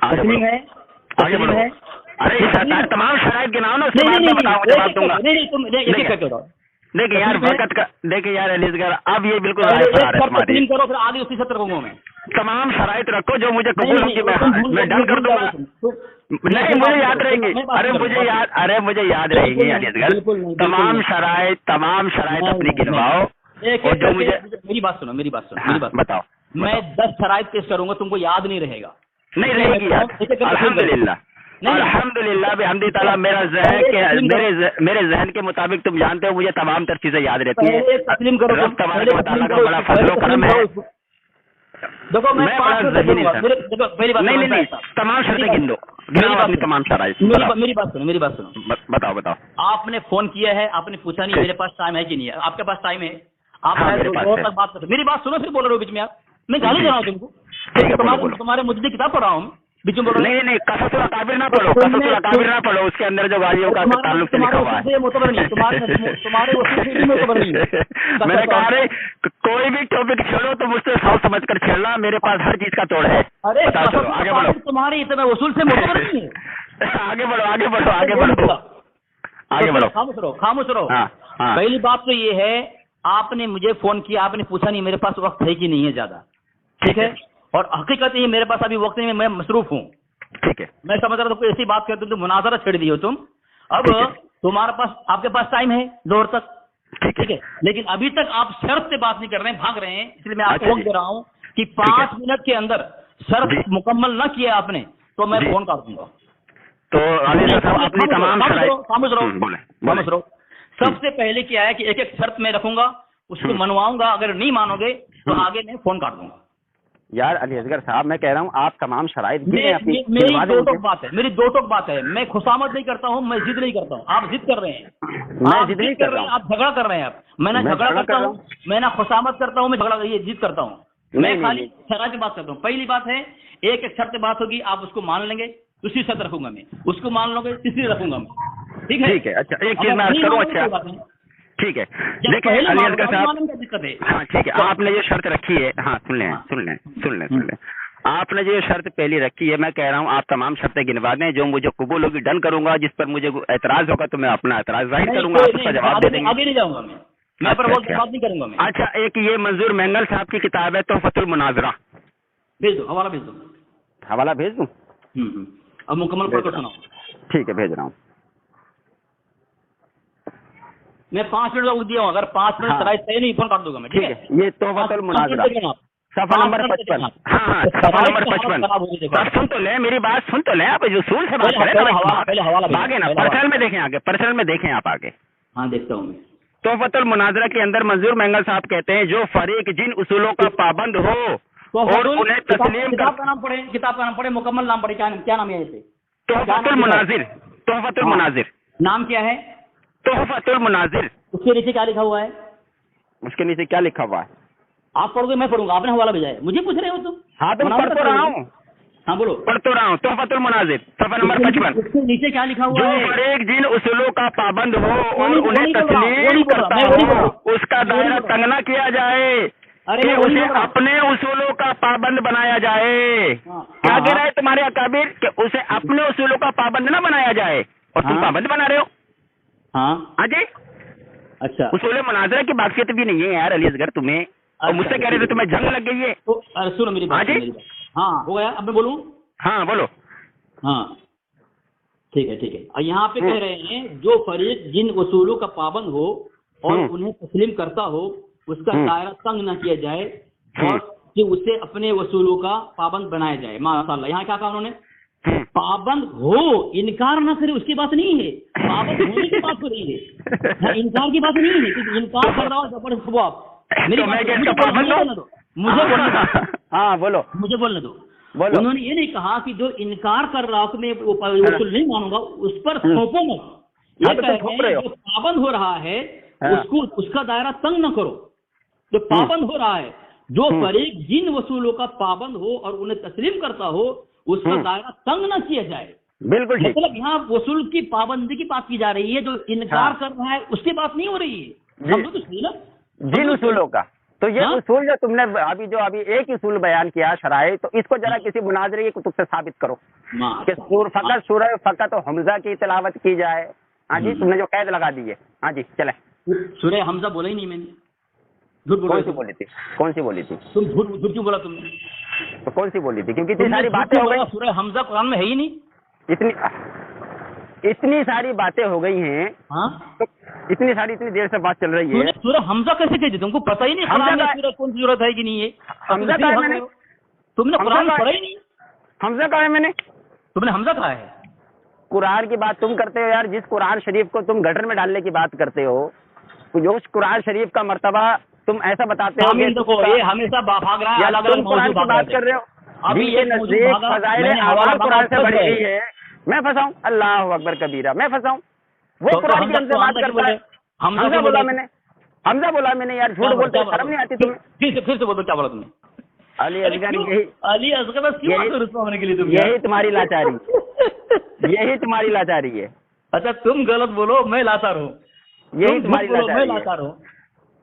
तस्लीम है। अरे तमाम शराइत गिनाओ ना, उसके बाद मैं बताऊंगा, जवाब दूंगा। देखिए यार वक़्त का, देखिए यार अलीसगर, अब ये बिल्कुल करो, फिर आगे उसी सत्र कहूंगा मैं। तमाम शराइत रखो जो मुझे कबूल होंगी, मैं डन कर दूंगा। नहीं मुझे याद रहेंगी, मुझे याद रहेगी अलीसगर। तमाम शराइत अपनी गिनवाओ, और जो मुझे मेरी बात सुनो, बताओ। मैं 10 शराइत पेश करूंगा, तुमको याद नहीं रहेगा। नहीं रहेगी याद, अल्हम्दुलिल्लाह बिहम्दी ताला। मेरे जहन के मुताबिक तुम जानते हो मुझे तमाम तर चीजें याद रहती है। तस्लीम करो, रब तबारक व तआला का बड़ा फजल व करम है। देखो मैं मैं 5 बड़ा मिनट ज़हीन बोलूंगा। इंसान। मेरे देखो पहली बात नहीं सुनो, नहीं नहीं, साहब। तमाम शर्तें मेरी गिन दो, मेरी गिनाओ बात अपनी सुनो, तमाम शराइत। मेरी बताओ मेरी बात सुनो। बताओ बताओ। आपने फोन किया है, आपने पूछा नहीं मेरे पास टाइम है कि नहीं है। आपके पास टाइम है, आप हाँ, शायद मेरे पास दो है। तक बात करते। मेरी बात सुनो, फिर बोल रहे हो बीच में आप। मैं गाली जी। दे रहा हूँ तुमको। ठीक है, बोलो, तुम्हारे बोलो। तुम्हारे मुझे किताब पढ़ा हूँ, बीच में बोल रहे नहीं हो। नहीं, कसरतुल अकाबिर ना पढ़ो, कसरतुल अकाबिर ना पढ़ो, उसके अंदर जो गालियों का ताल्लुक से लिखा तुम्हारे हुआ वसूल है। से ये मोतबर नहीं है, तुम्हारे वसूल से भी मोतबर नहीं है। मैंने कहा अरे कोई भी टॉपिक छेड़ो तो मुझसे सोच समझ कर छेड़ना, मेरे पास हर चीज का तोड़ है। अरे बताओ, चलो आगे बढ़ो। तुम्हारे इतने वसूल से मोतबर नहीं है। आगे बढ़ो आगे बढ़ो आगे बढ़ो आगे बढ़ो। खामोश रहो, खामोश रहो। हाँ हाँ पहली बात तो ये है, आपने मुझे फोन किया, आपने पूछा नहीं मेरे पास वक्त है कि नहीं है ज्यादा, ठीक है। और हकीकत ये मेरे पास अभी वक्त नहीं है, मैं मसरूफ हूँ। ठीक है। मैं समझ रहा था कोई ऐसी बात करते तुम मुनाजरा छेड़ दी हो तुम। अब ठीक है। तुम्हारे पास, आपके पास टाइम है दोर तक, ठीक है। लेकिन अभी तक आप शर्त से बात नहीं कर रहे हैं, भाग रहे हैं। इसलिए मैं आपको अच्छा वक्त जी। दे रहा हूँ कि ठीक है। 5 मिनट के अंदर शर्त जी। मुकम्मल न किया आपने तो मैं जी। फोन काट दूंगा। तो अली साहब अपनी तमाम शराइत खामोश रहो, बोले खामोश रहो। सबसे पहले क्या है कि एक एक शर्त मैं रखूंगा, उसको मनवाऊंगा। अगर नहीं मानोगे तो आगे मैं फोन काट दूंगा। यार अली असगर साहब, मैं कह रहा हूँ आप तमाम शराइत गिने अपनी, मेरी गिनवा दो दें। टोक बात है, मेरी दो टोक बात है। मैं खुशामद नहीं करता हूँ, मैं जिद नहीं करता हूँ। आप जिद कर रहे हैं, मैं आप जिद नहीं कर रहा हूँ। आप झगड़ा कर रहे हैं। आप मैं ना मैं झगड़ा झगड़ा करता कर रहा हूँ, मैं ना खुशामद करता हूँ, मैं झगड़ा ये जिद करता हूँ। नहीं, मैं नहीं, खाली नहीं। शराइत की बात करता हूँ। पहली बात है, एक एक शर्त बात होगी, आप उसको मान लेंगे, दूसरी शर्त रखूंगा मैं, उसको मान लोगे, तीसरी रखूंगा मैं। ठीक है, ठीक है। अच्छा एक चीज अगर मैं अर्ज नहीं करूँ। मानोगे अच्छा कोई बात नहीं। ठीक है, जब देखिए पहले अली मानोगे, असगर अभी साहब, मानने में क्या दिक्कत है? हाँ ठीक है, आपने जो शर्त रखी है, हाँ सुन लें हाँ। सुन लें सुन लें सुन लें, आपने जो शर्त पहली रखी है, मैं कह रहा हूँ आप तमाम शर्तें गिनवा दें, जो मुझे कबूल होगी डन करूंगा, जिस पर मुझे एतराज होगा तो मैं अपना एतराज जाहिर नहीं, करूंगा, आप उसका जवाब दे देंगे। आगे नहीं जाऊंगा मैं पर अच्छा, बात नहीं करूंगा मैं। अच्छा एक ये मंजूर मैंगल साहब की किताब है तोहफतुल मुनाजरा, भेज दो, हवाला भेज दो। हवाला भेज दूं? अब मुकम्मल पढ़कर सुनाओ। ठीक है, भेज रहा हूँ। मैं 5 मिनट का वक्त दिया हूँ, अगर 5 मिनट हाँ। शराइत सही नहीं फोन काट दूंगा मैं, ठीक है। ये तोहफतुल मुनाजरा, सफा नंबर 55। हाँ सफा नंबर 55। सुन तो ले मेरी बात, सुन तो ले, आप उसूल से बात करें ना, आगे ना पर्सनल में देखें, आगे पर्सनल में देखें आप आगे। हाँ देखता हूँ मैं। तोहफतुल मुनाजरा के अंदर मंजूर मैंगल साहब कहते हैं, जो फरीक जिन उसूलों का पाबंद हो और उन्हें तस्लीम किताब का नाम पढ़े, किताब का नाम पढ़े, मुकम्मल नाम पढ़े। क्या नाम है इसे? तोहफतुल मुनाजिर, तोहफतुल मुनाजिर, नाम क्या है? तोहफतुल मुनाजिर। उसके नीचे क्या लिखा हुआ है? उसके नीचे क्या लिखा हुआ है? आप पढ़ोगे मैं पढ़ूंगा, आपने हवाला भेजा है, मुझे पूछ रहे हो तुम? हाँ तो पढ़ तो रहा हूँ, हाँ बोलो। पढ़ तो रहा हूँ। तोहफतुल मुनाजिर सफा नंबर 55। उसके नीचे क्या लिखा हुआ जो है? फरीक जिन उसूलों का पाबंद हो और उन्हें वही बोल रहा हूँ, तस्लीम वही बोल करता रहा हूँ, मैं वही बोल रहा हो, हूँ। उसका दायरा तंग न किया जाए अरे कि मैं वही उसे बोल रहा हूँ। अपने उसूलों का पाबंद बनाया जाए। क्या कह रहा है तुम्हारे अकाबिर कि उसे अपने उसूलों का पाबंद ना बनाया जाए, और तुम पाबंद बना रहे हो। हाँ जी, अच्छा। उसूल मुनाजरा की बाकियत भी नहीं है यार अली असगर तुम्हें, और मुझसे कह रहे थे तुम्हें जंग लग गई है। तो सुनो मेरी बात, हाँ जी? मेरी बात। हाँ हो गया, अब मैं बोलूँ? हाँ बोलो। हाँ ठीक है, ठीक है। और यहाँ पे कह रहे हैं, जो फरीक जिन उसूलों का पाबंद हो और उन्हें तस्लीम करता हो, उसका दायरा तंग न किया जाए और कि उसे अपने वसूलों का पाबंद बनाया जाए। माशाल्लाह, यहाँ क्या कहा उन्होंने? पाबंद हो, इनकार ना करे, उसकी बात नहीं है। पाबंद होने की बात हो रही है, इनकार की बात नहीं है। क्योंकि इनकार कर रहा हो जबरदस्त आप मेरी तो मैं बात, किसका मुझे पाबंद बोलने दो, मुझे बोलने दो। हाँ बोलो, मुझे बोलने दो। बोलो। उन्होंने ये नहीं कहा कि जो इनकार कर रहा हो कि मैं वसूल नहीं मानूंगा, उस पर थोपो मत। ये कह रहे हैं जो पाबंद हो रहा है उसको, उसका दायरा तंग न करो। जो पाबंद हो रहा है, जो फरीक जिन वसूलों का पाबंद हो और उन्हें तस्लीम करता हो, उसका दायरा तंग न किया जाए। बिल्कुल ठीक। मतलब यहाँ वसूल की पाबंदी की बात की जा रही है, जो इनकार कर रहा है उसकी बात नहीं हो रही है। समझो तो सही ना, जिन उसूलों का। तो ये उसूल जो तुमने अभी एक उसूल बयान किया शराइ, तो इसको जरा किसी मुनाजरे की कुतुब से साबित करो कि फकत सूरह फकत और हमजा की तिलावत की जाए। हाँ जी, तुमने जो कैद लगा दी है। हाँ जी चले। सूरह हमजा बोला ही नहीं मैंने, झूठ बोला। कौन सी बोली थी? कौन सी बोली थी? तुम झूठ क्यों बोला तुमने? तो कौन सी बोली थी? क्योंकि इतनी सारी बातें हो गई। सूरह हमजा कुरान में है ही नहीं। इतनी सारी बातें हो गई हैं। हाँ, तो इतनी देर से बात चल रही है। सूरह हमजा कैसे कह दी? तुमको पता ही नहीं कुरान में सूरह कौन सी जरूरत है कि नहीं है? हमजा कहा है मैंने? तुमने कुरान पढ़ा ही नहीं। हमजा कहा है मैंने? तुमने हमजा कहा है? कुरान की बात तुम करते हो यार, जिस कुरान शरीफ को तुम गटर में डालने की बात करते हो, जो उस कुरान शरीफ का मर्तबा तुम ऐसा बताते हो आमीन। देखो ये हमेशा भाग रहा है, यार अलग अलग तुम कुरान की बात कर रहे हो, अभी ये एक मौजूद नजदीक भागा, फजाइल मैंने हवाला आमाल कुरान से भागा, बड़ी फंस हुई है। मैं फंसाऊं? अल्लाह अकबर कबीरा, मैं फंसाऊं? वो कुरान की हमसे बात करता है। हमजा बोला मैंने, हमजा बोला मैंने। यार झूठ बोलते शर्म नहीं आती तुम्हें? फिर से बोलो, क्या बोला तुमने? अली असगर, यही अली असगर बस क्यों आते हो रुस्वा होने के लिए तुम? यही तुम्हारी लाचारी, यही तुम्हारी लाचारी है। अच्छा तुम गलत बोलो, मैं लाचार हूँ। यही तुम्हारी मैं लाचारी है। लाचार हूँ।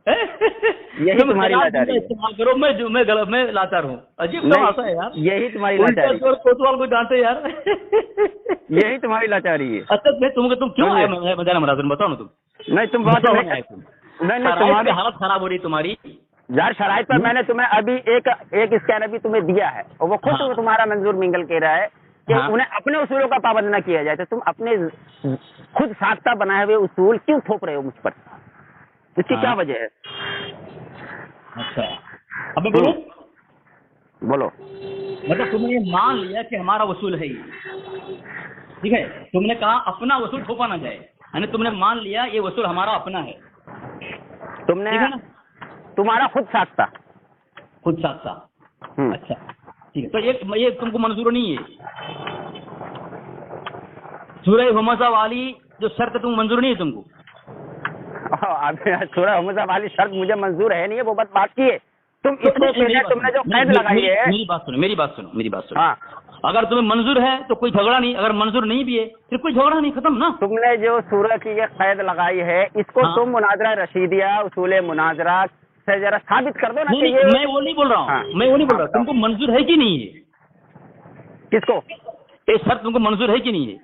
यही तुम्हारी लाचारी है। इस्तेमाल करो, मैं गलत, मैं लाचार हूँ। अजीब तमाशा है यार। यही तुम्हारी लाचारी है। कोतवाल को डांटे यार। यही तुम्हारी लाचारी है। अच्छा तुम क्यों आए मजाना मुराद, बताओ ना तुम। नहीं तुम बात नहीं नहीं, तुम्हारी तुम्हारी हालत खराब हो रही है तुम्हारी यार शराइत पर। मैंने तुम्हें अभी एक स्कैन अभी तुम्हें दिया है, और वो खुद हाँ। तुम्हारा मंजूर मिंगल कह रहा है कि हाँ। उन्हें अपने उसूलों का पाबंद न किया जाए। तो तुम अपने खुद साख्ता बनाए हुए उसूल क्यों थोप रहे हो मुझ पर? इसकी क्या वजह है? अच्छा अब मैं बोलूं? बोलो। मतलब तुमने ये मान लिया कि हमारा वसूल है ये, ठीक है? तुमने कहा अपना वसूल थोपा ना जाए, यानी तुमने मान लिया ये वसूल हमारा अपना है, तुमने ठीक है ना? तुम्हारा खुद साख्ता। खुद साथ। अच्छा ठीक है, तो ये तुमको मंजूर नहीं है? सूरह हुमज़ा वाली जो शर्त तुम मंजूर नहीं है तुमको? सूरह हुमज़ा वाली शर्त मुझे मंजूर है नहीं है, वो बात की है तुम इसको। तुमने जो कैद लगाई है, मेरी बात सुनो। हाँ, अगर तुम्हें मंजूर है तो कोई झगड़ा नहीं, अगर मंजूर नहीं भी है फिर कोई झगड़ा नहीं, खत्म ना। तुमने जो सूरह की ये कैद लगाई है, इसको हाँ। तुम मुनाजरा रशीदिया उसूल मुनाजरा से जरा साबित कर दो ना कि नहीं, ये। मैं वो नहीं बोल रहा हूँ। हाँ। मैं वो नहीं बोल रहा, हाँ, तुमको मंजूर है कि नहीं है? किसको? ये शर्त तुमको मंजूर है कि नहीं है?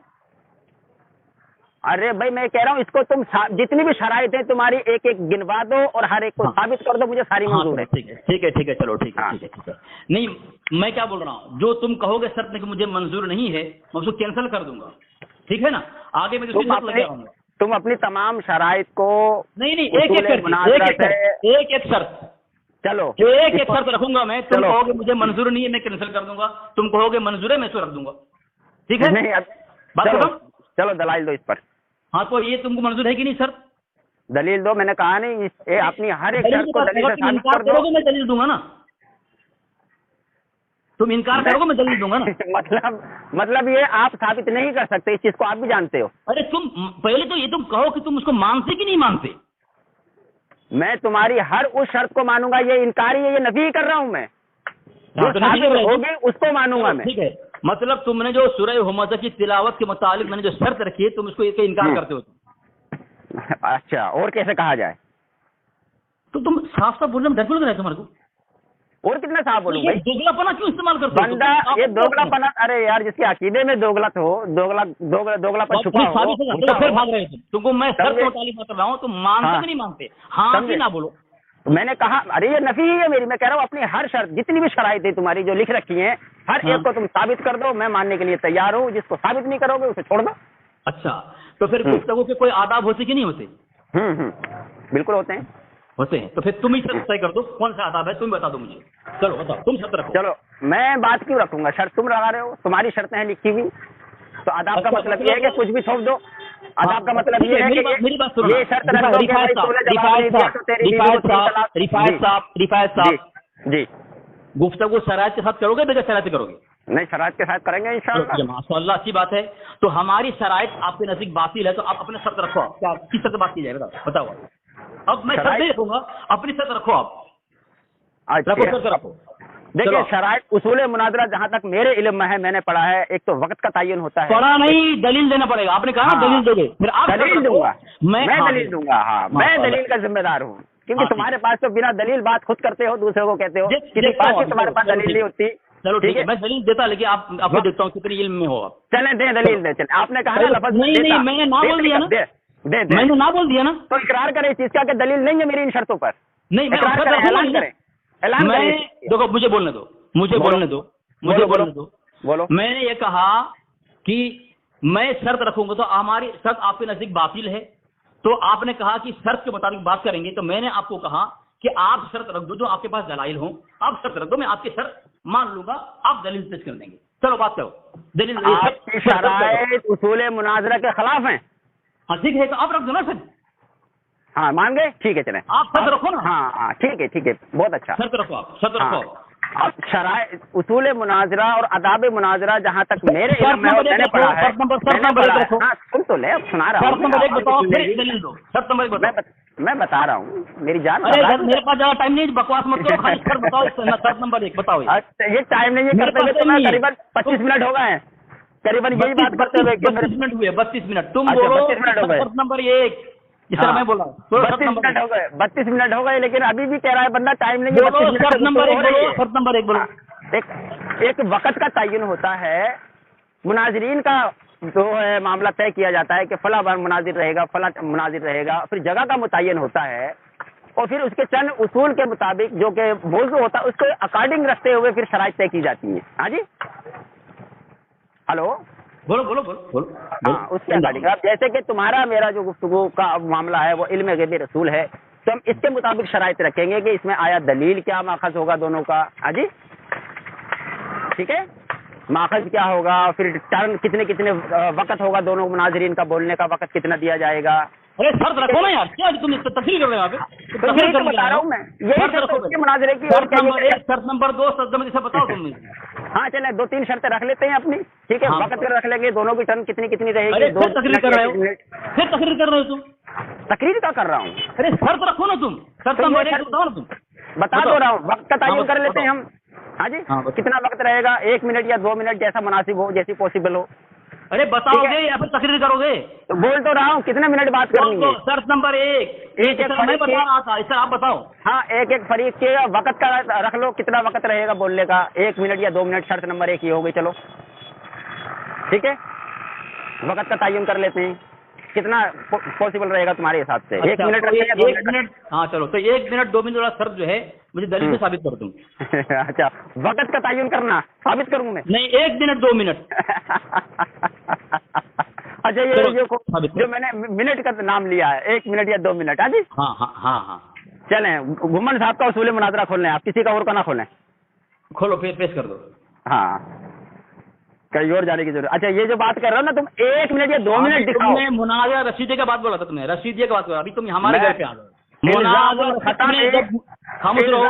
अरे भाई मैं कह रहा हूँ इसको तुम जितनी भी शराइत है तुम्हारी एक एक गिनवा दो और हर एक को हाँ। साबित कर दो, मुझे सारी मंजूर है। ठीक है चलो, ठीक हाँ। है। नहीं मैं क्या बोल रहा हूँ, जो तुम कहोगे शर्त में कि मुझे मंजूर नहीं है, मैं उसको कैंसिल कर दूंगा, ठीक है ना? आगे मैं दूसरी शर्त लेके आऊंगा। तुम अपनी तमाम शराइत को नहीं उसूल मुनाजरा से एक शर्त, चलो एक शर्त रखूंगा मैं। तुम कहोगे मुझे मंजूर नहीं है, मैं कैंसिल कर दूंगा। तुम कहोगे मंजूर है, मैं इसको रख दूंगा, ठीक है? नहीं बात चलो, खत्म? चलो दलाइल दो इस पर। हाँ तो ये तुमको मंजूर है कि नहीं सर? दलील दो। मैंने कहा नहीं ये अपनी हर एक शर्त को दलील से साबित इनकार कर दो। करोगे मैं दलील दूंगा ना। तुम इनकार करोगे मैं दलील दूंगा ना। मतलब ये आप साबित नहीं कर सकते, इस चीज को आप भी जानते हो। अरे तुम पहले तो ये तुम कहो कि तुम उसको मानते कि नहीं मानते। मैं तुम्हारी हर उस शर्त को मानूंगा, ये इनकारी है, ये नफी कर रहा हूं मैं। जो तो साबित होगी उसको मानूंगा मैं। ठीक है, मतलब तुमने जो सूरह हुमज़ा की तिलावत के मुतालिक मैंने जो शर्त रखी है, तुम उसको इनकार करते हो। अच्छा, और कैसे कहा जाए? तो तुम साफ साफ बोलने में डर क्यों लग रहा है तुम्हारे को? और कितना साफ बोलूं भाई? दोगलापना क्यों इस्तेमाल करते हो बंदा? ये दोगलापना, अरे यार जिसके अकीदे में दोगलत हो, दोगलापन छुपा हो, फिर भाग रहे हो तुमको मैं शर्त के मुतालिक बता रहा हूँ, तुम मानते कि नहीं मानते? हाँ कि ना बोलो। मैंने कहा अरे ये नफी ही है मेरी। मैं कह रहा हूँ अपनी हर शर्त, जितनी भी शराइत है तुम्हारी जो लिख रखी है, हर एक को तुम साबित कर दो, मैं मानने के लिए तैयार हूँ। जिसको साबित नहीं करोगे उसे छोड़ दो। अच्छा, तो फिर गुफ्तगू के कोई आदाब होते कि नहीं होते? बिल्कुल होते हैं। तो फिर तुम ही शर्त तय कर दो, कौन सा आदाब है तुम बता दो मुझे। चलो बताओ, तुम शर्त रखो। चलो मैं बात क्यों रखूंगा? शर्त तुम लगा रहे हो, तुम्हारी शर्तें हैं लिखी हुई। तो आदाब का मतलब ये है कि कुछ भी थोप दो। आदाब का मतलब ये है कि मेरी बात सुनो, ये शर्त रख दो कि भाई तूने जवाब नहीं दिया तो तेरी बीवी को 3 तलाक। रिफायत साहब जी, गुफ्तगू शराइत के साथ करोगे, बगैर शराइत करोगे? नहीं, शराइत के साथ करेंगे इंशाअल्लाह। माशाअल्लाह, अच्छी बात है। तो हमारी शराइत आपके नजदीक बातिल है, तो आप अपने शर्त रखो। क्या किस शर्त बात की जाए बताओ। अब मैं शर्त नहीं रखूंगा, अपनी शर्त रखो आप। रखो शर्त रखो। देखिए शराइत उसूल मुनाजरा जहाँ तक मेरे इल्म में है, मैंने पढ़ा है, एक तो वक्त का तयन होता है। पढ़ा नहीं, दलील देना पड़ेगा। आपने कहा ना दलील दोगे, फिर आप दलील दूंगा। मैं दलील दूंगा। हाँ, मैं दलील का जिम्मेदार हूँ, क्योंकि तुम्हारे पास तो बिना दलील बात खुद करते हो, दूसरे को कहते हो। किसी बात की तुम्हारे पास दलील नहीं होती। चलो ठीक है, मैं दलील देता, लेकिन आपको देखता हूँ कितनी इल्म में हो आप। चले दे दलील दे। चले, आपने कहा ना लफ्ज़ नहीं, मैंने ना बोल दिया ना। मैंने ना बोल दिया ना, तो इकरार करें इस चीज का कि दलील नहीं है मेरी इन शर्तों पर। नहीं, मैं ऐलान करें, ऐलान करें। देखो मुझे बोलने दो, मुझे बोलने दो। बोलो। मैंने ये कहा कि मैं शर्त रखूंगा, तो हमारी शर्त आपके नजदीक बातिल है। तो आपने कहा कि शर्त के मुताबिक बात करेंगे, तो मैंने आपको कहा कि आप शर्त रख दो, जो आपके पास दलाइल हो, आप शर्त रख दो, मैं आपकी शर्त मान लूंगा, आप दलील पेश कर देंगे। चलो बात करो। दलील आपकी शराइत उसूल मुनाजरा के खिलाफ हैं। हाँ ठीक है, तो आप रख दो ना फिर। हाँ मान गए, ठीक है चलें। आप शर्त रखो ना। हाँ हाँ ठीक है, बहुत अच्छा। शर्त रखो, आप शर्त हाँ, रखो। अब शराय उसूल मुनाजरा और अदाब मुनाजरा जहाँ तक मेरे शर्त इल्म में नंबर एक मैंने रखो, पढ़ा है, शर्त नंबर एक रखो। हाँ सुन तो ले, अब सुना रहा शर्त हूँ। नंबर एक बताओ, सुन फिर लेगी। दलील दो। शर्त नंबर एक बताओ। मैं बता रहा हूँ, मेरी जान। अरे यार मेरे पास ज्यादा टाइम नहीं है, बकवास मत करो, खाली शर्त बताओ। शर्त नंबर एक बताओ। अच्छा ये टाइम नहीं है, मेरे करते हुए पास तुम्हें नहीं है। करीबन 25 मिनट हो गए हैं, करीबन यही बात करते हुए। 32 मिनट हुए, 32 मिनट। तुम अच्छा, बोलो 32 मिनट हो गए। शर्त नंबर एक, जिस तरह मैं बोला। 32 मिनट हो गए, 32 मिनट हो गए, लेकिन अभी भी कह रहा है बंदा टाइम नहीं है। बोलो 32 मिनट शर्त नंबर एक हो रही बोलो, है। शर्त नंबर एक बोलो। एक वक्त का तयन होता है, मुनाजिरीन का जो है मामला तय किया जाता है कि फला बार मुनाजिर रहेगा, फला मुनाजिर रहेगा, फिर जगह का मुतय्यन होता है, और फिर उसके चंद उसूल के मुताबिक जो कि मौजू होता है उसके अकॉर्डिंग रखते हुए फिर शराइत तय की जाती है। हाँ जी, हेलो, बोलो बोलो बोलो बोलो। हाँ उसके अकॉर्डिंग। अब जैसे कि तुम्हारा मेरा जो गुफ्तगू का मामला है वो इल्म गैब रसूल है, तो हम इसके मुताबिक शराइत रखेंगे कि इसमें आया दलील क्या माखज होगा दोनों का। हाँ जी ठीक है, माखज क्या होगा, फिर टर्न कितने कितने वक्त होगा दोनों मुनाजिरीन का, बोलने का वक्त कितना दिया जाएगा। अरे शर्त रखो ना यार, क्या तुम इस तफसील कर रहे हो यहाँ पे? तो यही तो बता रहा हूँ मैं, यही शर्त शर्त रखो उसके मुनाजरे की। और शर्त क्या नंबर ये- एक, शर्त नंबर दो, शर्त नंबर इसे बताओ तुम। हाँ चले 2-3 शर्तें रख लेते हैं अपनी, ठीक है। हाँ, वक्त कर रख लेंगे, दोनों की टर्न कितनी कितनी अरे रहेगी। फिर तकरीर कर रहे हो, फिर तकरीर कर रहे हो तुम। तकरीर का कर रहा हूँ, अरे शर्त रखो ना तुम, शर्त तो ये नंबर एक शर्त- बताओ ना तुम। बता बताओ। दो रहा हूँ। वक्त का तयन हाँ, कर लेते हैं बताओ। हम। हाँ जी हाँ, बताओ। कितना वक्त रहेगा, 1 मिनट या 2 मिनट, जैसा मुनासिब हो, जैसी पॉसिबल हो। अरे बताओगे या फिर तकरीर करोगे? तो बोल तो रहा हूँ, कितने मिनट बात करनी है। शर्त नंबर एक, एक इस तरह मैं बता रहा था, इस तरह आप बताओ। हाँ एक एक फरीक के वक्त का रख लो, कितना वक्त रहेगा बोलने का, 1 मिनट या 2 मिनट। शर्त नंबर 1 ही हो गई, चलो ठीक है। वक्त का तयन कर लेते हैं, कितना पॉसिबल रहेगा तुम्हारे हिसाब से। 1 मिनट तो रखते हैं, 2 एक मिनट, हाँ चलो, तो 1 मिनट 2 मिनट वाला शर्त जो है मुझे दलील से साबित कर दूं। अच्छा वक्त का तयन करना, साबित करूँ मैं? नहीं, 1 मिनट 2 मिनट। अच्छा चलो, जो मैंने मिनट का नाम लिया है, 1 मिनट या 2 मिनट। हाँ जी हाँ हाँ हाँ हाँ, चलें, घुमन साहब का उसूल मुनाजरा खोलें, आप किसी का और का ना खोलें। खोलो, फिर पेश कर दो। हाँ कहीं और जाने की जरूरत। अच्छा ये जो बात कर रहे हो ना तुम, 1 मिनट या 2 मिनट दिखाओ। तुमने मुनाज़रा रशीदे का बात बोला था, तुमने रशीदिया का बात बोला, अभी तुम हमारे मैं- घर पे आ गए। मुनाज़रा खत्म जब खामोश रहो,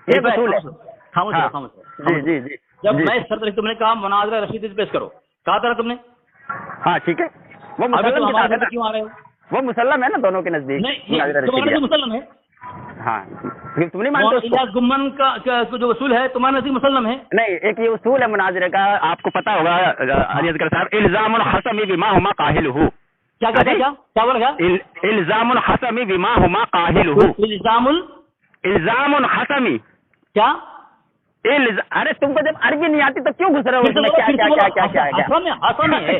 ये वसूल है। खामोश हाँ। रहो, खामोश रहो। जी जी जी जब जी। मैं शर्त रखी, तुमने कहा मुनाज़रा रशीदी से पेश करो, कहा था ना तुमने। हाँ ठीक है, वो अभी तुम मुसल्लम के हमारे साथ है घर पे ना, क्यों आ रहे हो? वो मुसल्लम है ना दोनों के नजदीक। नहीं, मुनाज़रा तुम्हारे रशीदिया। नजदीक मुसल्लम है। हाँ फिर तुम नहीं मानते उसको? इलियास गुम्मन का जो वसूल है तुम्हारे नजदीक मुसल्लम है। नहीं, एक ये उसूल है मुनाजरे का, आपको पता होगा अली असगर साहब, इल्जामुल हसमी बिमा हुमा काहिलहु। क्या क्या क्या क्या क्या बोला? क्या इल्जामुल हसमी बिमा हुमा काहिलहु। इल्जामुल इल्जामुल हसमी क्या? अरे तुमको जब अरबी नहीं आती तो क्यों घुस रहे हो फिर से उसमें? बोलो, क्या फिर से क्या बोलो। क्या क्या क्या हसन है, हसन है।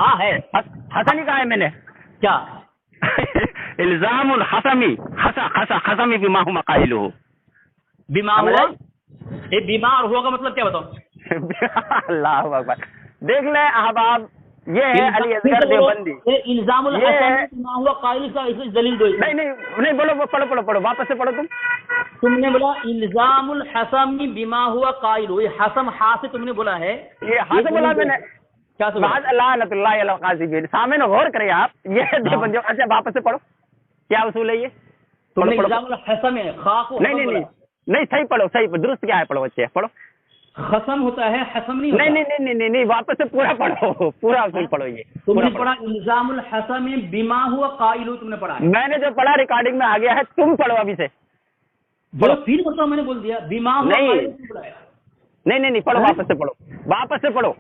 हाँ है। हसनी कहा है मैंने? क्या? इल्जामुल हसमी हसमी बिमा हुमा काहिलहु। बीमार हुआ? ये बीमार हुआ का मतलब क्या बताओ? अल्लाह अकबर। देख ले अहबाब, ये है अली असगर देवबंदी। ये इल्जामुल ये है- हसन बीमा हुआ काइल का इसे दलील दो। नहीं नहीं नहीं, बोलो पढ़ो पढ़ो पढ़ो, वापस से पढ़ो तुम। तुमने बोला इल्जामुल हसमी बीमा हुआ काइल, ये हसम हा से तुमने बोला है। ये हाथ बोला मैंने। क्या से बोला? बाद अल्लाह नतुल्लाह अल कासिबीन। सामने न गौर करें आप, ये देवबंदी। अच्छा वापस से पढ़ो, क्या उसूल है ये? तुमने पढ़ो, पढ़ो। इल्जामुल हसम है, खा को नहीं नहीं नहीं नहीं, सही पढ़ो, सही दुरुस्त क्या है, पढ़ो बच्चे पढ़ो। खसम होता है, हसम नहीं होता। नहीं नहीं नहीं नहीं नहीं, वापस से पूरा पढ़ो, पूरा उसूल पढ़ो ये। तुमने पूरा पढ़ा इल्जामुल हसम बीमा हुआ काइल, तुमने पढ़ा है। मैंने जो पढ़ा रिकॉर्डिंग में आ गया है, तुम पढ़ो अभी से। बोलो, फिर बताओ, मैंने बोल दिया बीमा हुआ नहीं। काइल तुमने बोला है। नहीं नहीं नहीं, पढ़ो हाँ? वापस से पढ़ो, वापस से पढ़ो।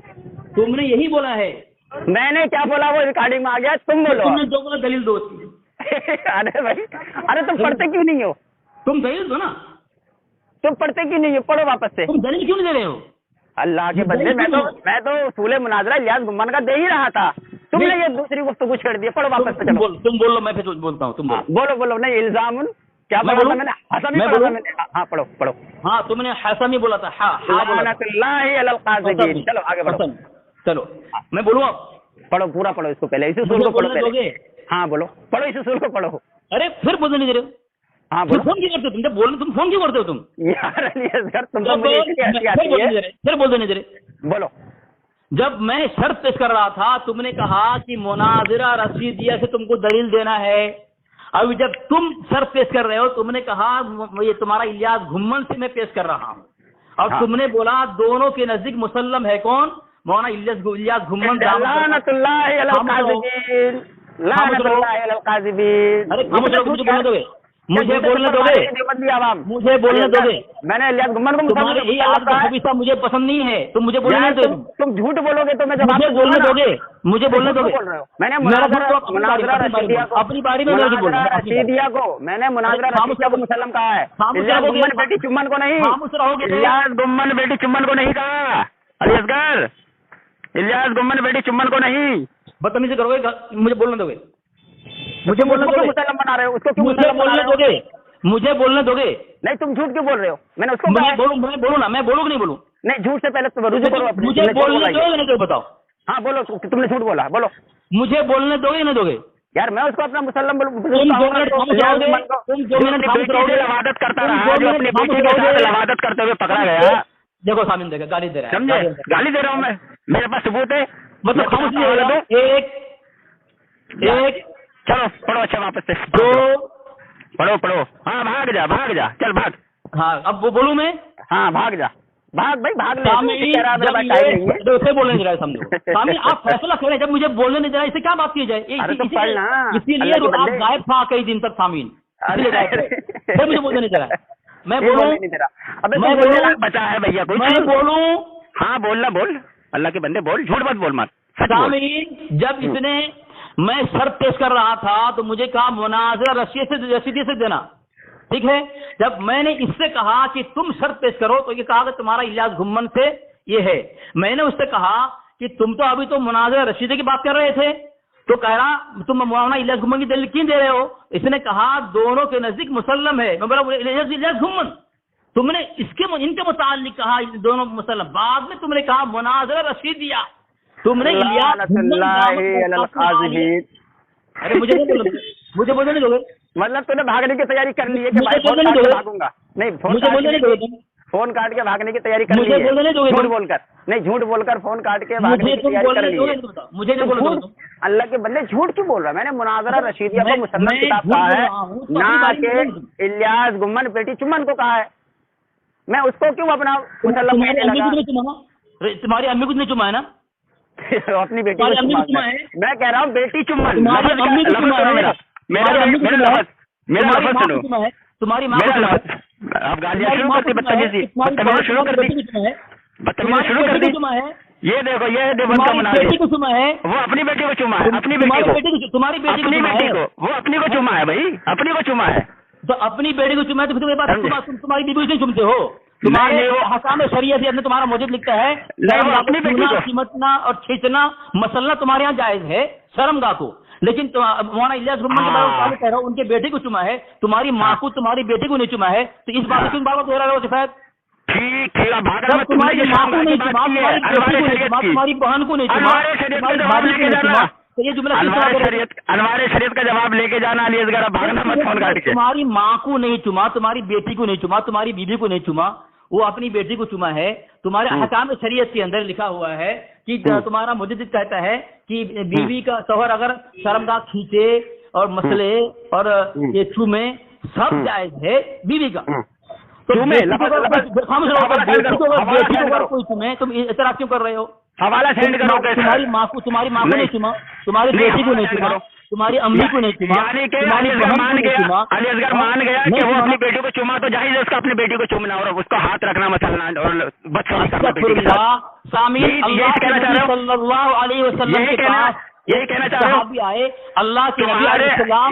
तुमने यही बोला है। मैंने क्या बोला वो रिकॉर्डिंग में आ गया, तुम बोलो। तुमने जो बोला दलील दो उसकी। अरे भाई, अरे तुम पढ़ते क्यों नहीं हो? तुम दलील दो ना। तुम पढ़ते क्यों नहीं हो? पढ़ो वापस से। तुम दलील क्यों नहीं दे रहे हो? अल्लाह के बंदे, मैं तो उसूल मुनाजरा इलियास गुम्मन का दे ही रहा था, तुमने नहीं। ये दूसरी गुफ्तगू छेड़ दी। पढ़ो वापस से, चलो तुम बोलो, मैं फिर बोलता हूँ, तुम बोलो। बोलो बोलो। नहीं इल्जामुन क्या मैं पढ़ा था बोलूं? मैंने? हसमी मैं पढ़ा था बोलूं? मैंने। हाँ पढ़ो पढ़ो। हाँ, तुमने हसमी बोला था। हाँ हाँ बोला था। लानतुल्लाहि अलल काज़िबीन। चलो आगे बढ़ो। हसन। चलो मैं बोलूँ अब? पढ़ो, पूरा पढ़ो इसको पहले, इस उसूल मुझे को पढ़ो बोलने पहले। दोगे? हाँ बोलो, पढ़ो इस उसूल को पढ़ो। अरे फिर बोलने नहीं दे रहे हो? हाँ फिर बोलो। फोन क्यों करते हो तुम? जब बोल तुम फोन क्यों करते हो तुम? यार अली असगर, तुमको जब मुझे इसकी हंसी फिर आती बोलने है। नहीं दे रहे, फिर बोलने नहीं दे रहे। बोलो जब मैं शर्त पेश कर रहा था तुमने कहा कि मुनाजिरा रशीदिया से तुमको दलील देना है। अभी जब तुम शर्त पेश कर रहे हो तुमने कहा ये तुम्हारा इलियास घुम्मन से मैं पेश कर रहा हूँ, और हाँ। तुमने बोला दोनों के नजदीक मुसल्लम है कौन? मौलाना इलियास घुम्मन। लानतुल्लाहि अलल काज़िबीन, लानतुल्लाहि अलल काज़िबीन। अरे खामोश रहो, मुझे बोलने दोगे? मुझे बोलने दोगे? मुझे बोलने दोगे? मैंने इलियास घुम्मन को तुम्हारे ये आपका हबीसा मुझे पसंद नहीं है, तुम मुझे बोलने दो। तुम झूठ बोलोगे तो मैं जवाब मुझे बोलने दोगे? मुझे बोलने दोगे? मैंने मुनाज़रा रशीदिया को अपनी बारी में रशीदिया को मैंने मुनाज़रा रशीदिया को मुसल्लम कहा है। इलियास घुम्मन बेटी चुम्बन को नहीं, इलियास घुम्मन बेटी चुम्बन को नहीं कहा। अली असगर, इलियास घुम्मन बेटी चुम्बन को नहीं। बदतमीजी करोगे? मुझे बोलने दोगे? मुझे बोलने दोगे? मुसल्लम बना रहे हो उसको, क्यों मुझे बोलने दोगे? मुझे बोलने दोगे? नहीं, तुम झूठ क्यों बोल रहे हो? मैंने उसको मैं बोलूं ना? मैं बोलूं कि नहीं बोलूं? नहीं, झूठ से पहले तुम रुजू करो अपनी। मुझे बोलने दोगे नहीं? बताओ। हाँ बोलो, तुमने झूठ बोला, बोलो। मुझे बोलने दोगे नहीं दोगे? यार मैं उसको अपना मुसल्लम तुम 2 मिनट खामोश रहोगे? लवादत करता रहा, जो अपनी बेटी के साथ लवादत करते हुए पकड़ा गया। देखो सामिन देगा, गाली दे रहा है। समझे? गाली दे रहा हूँ मैं, मेरे पास सबूत है। मतलब खामोश नहीं होगा? एक चलो पढ़ो, अच्छा वापस से 2 पढ़ो। हाँ भाग जा, चल भाग। हाँ अब वो बोलूं मैं? हाँ भाग जा, भाग भाई, भाग ले। उसे बोलने दे रहा है, समझो सामिन आप फैसला करें। जब मुझे बोलने नहीं दे रहा है, इससे क्या बात की जाए? इसीलिए आप गायब था कई दिन तक सामिन, इसलिए मुझे बोलने नहीं दे रहा है। मैं बोलूं? बचा है भैया कुछ? मैं बोलूं? हाँ बोलना, बोल, अल्लाह के बंदे बोल, झूठ मत बोल मत। सामिन जब इसने मैं शर्त पेश कर रहा था तो मुझे कहा मुनाज़रा रशीदी से देना, ठीक है। जब मैंने इससे कहा कि तुम शर्त पेश करो तो ये कहा कि तुम्हारा इलियास घुम्मन से ये है। मैंने उससे कहा कि तुम तो अभी तो मुनाज़रा रशीदी की बात कर रहे थे, तो कह रहा तुम मौलाना इलियास घुम्मन की दलील क्यों दे रहे हो? इसने कहा दोनों के नजदीक मुसल्लम है। मैं बोला इलियास घुम्मन, तुमने इनके मुताल्लिक कहा दोनों मुसल्लम, बाद में तुमने कहा मुनाज़रा रशीदिया, तुमने इलियास। अरे मुझे बोलने नहीं दोगे? मतलब तूने भागने की तैयारी कर ली है कि मुझे भाई फोन बोलने काट के दोगे? भागूंगा? नहीं, मुझे बोलने नहीं दोगे? फोन काट के भागने की तैयारी कर ली मुझे है। बोलने नहीं दोगे? झूठ बोलकर नहीं, झूठ बोलकर फोन काट के भागने की तैयारी कर ली है। मुझे नहीं बोलने दोगे? अल्लाह के बंदे झूठ क्यों बोल रहा है? मैंने मुनाज़रा रशीदिया को मुसल्लम किताब कहा है, ना कि इलियास घुम्मन बेटी चुम्बन को कहा है। मैं उसको क्यों अपना मुसल्लम कहने लगा? तुम्हारी अम्मी कुछ नहीं चुमा है ना? अपनी बेटी को चुमा है। मैं कह रहा हूँ बेटी चुम्बन। तुम्हारी अम्मी को चुमा है? मेरा लफ्ज़ सुनो, तुम्हारी माँ आप गालियाँ शुरू करती, बदतमीजी शुरू कर दी। ये देखो, ये देवबंद का मना बेटी को चुमा है, वो अपनी बेटी को चुमा है, अपनी बेटी को, तुम्हारी बेटी को वो अपनी को चुमा है भाई, अपनी को चुमा है। तो अपनी बेटी को चुमा है तो तुम्हारे पास तुम्हारी बीबी को चुमते हो? तुम्हारे हकाम शरीयत में तुम्हारा मौजूद लिखता है अपनी बेटी को सिमटना और खींचना मसलना तुम्हारे यहाँ जायज है शर्मगाह को, लेकिन मौलाना इलियास घुम्मन के बारे में कह रहा हूँ उनके बेटे को चुमा है, तुम्हारी माँ को तुम्हारी बेटी को नहीं चुमा है, तो इस बात को बार बार दोहरा रहे हो सफेद? ठीक, तुम्हारी माँ को नहीं चुमा, तुम्हारी बहन को नहीं चुमा, तो ये जुमला अनवारे शरीयत का जवाब लेके जाना अली असगर, भागना मत फोन काट के। तुम्हारी माँ को नहीं चुमा, तुम्हारी बेटी को नहीं चुमा, तुम्हारी बीबी को नहीं चुमा, वो अपनी बेटी को चुमा है। तुम्हारे हकाम शरीयत के अंदर लिखा हुआ है कि तुम्हारा मुजद्दिद कहता है कि बीवी का शौहर अगर शर्मगाह खींचे और मसले और ये चूमे सब जायज है बीवी का। तो बेटी को अगर कोई चुमे तुम इतना क्यों कर रहे हो? हवाला सेंड करो। तुम्हारी माँ को नहीं चुमा, तुम्हारी बेटी को नहीं चुमा, तुम्हारी अम्मी को नहीं चुमा, अली असगर मान गया कि वो अपनी बेटी को चुमा तो जाहिर है उसका अपनी बेटी को चुमना और उसको हाथ रखना मसलना और बदसलूकी करना बेटी के साथ। सल्लल्लाहु अलैहि वसल्लम के पास यही कहना चाह रहे हो? आए अल्लाह के नबी अलैहिस्सलाम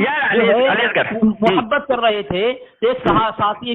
मोहब्बत कर रहे थे, एक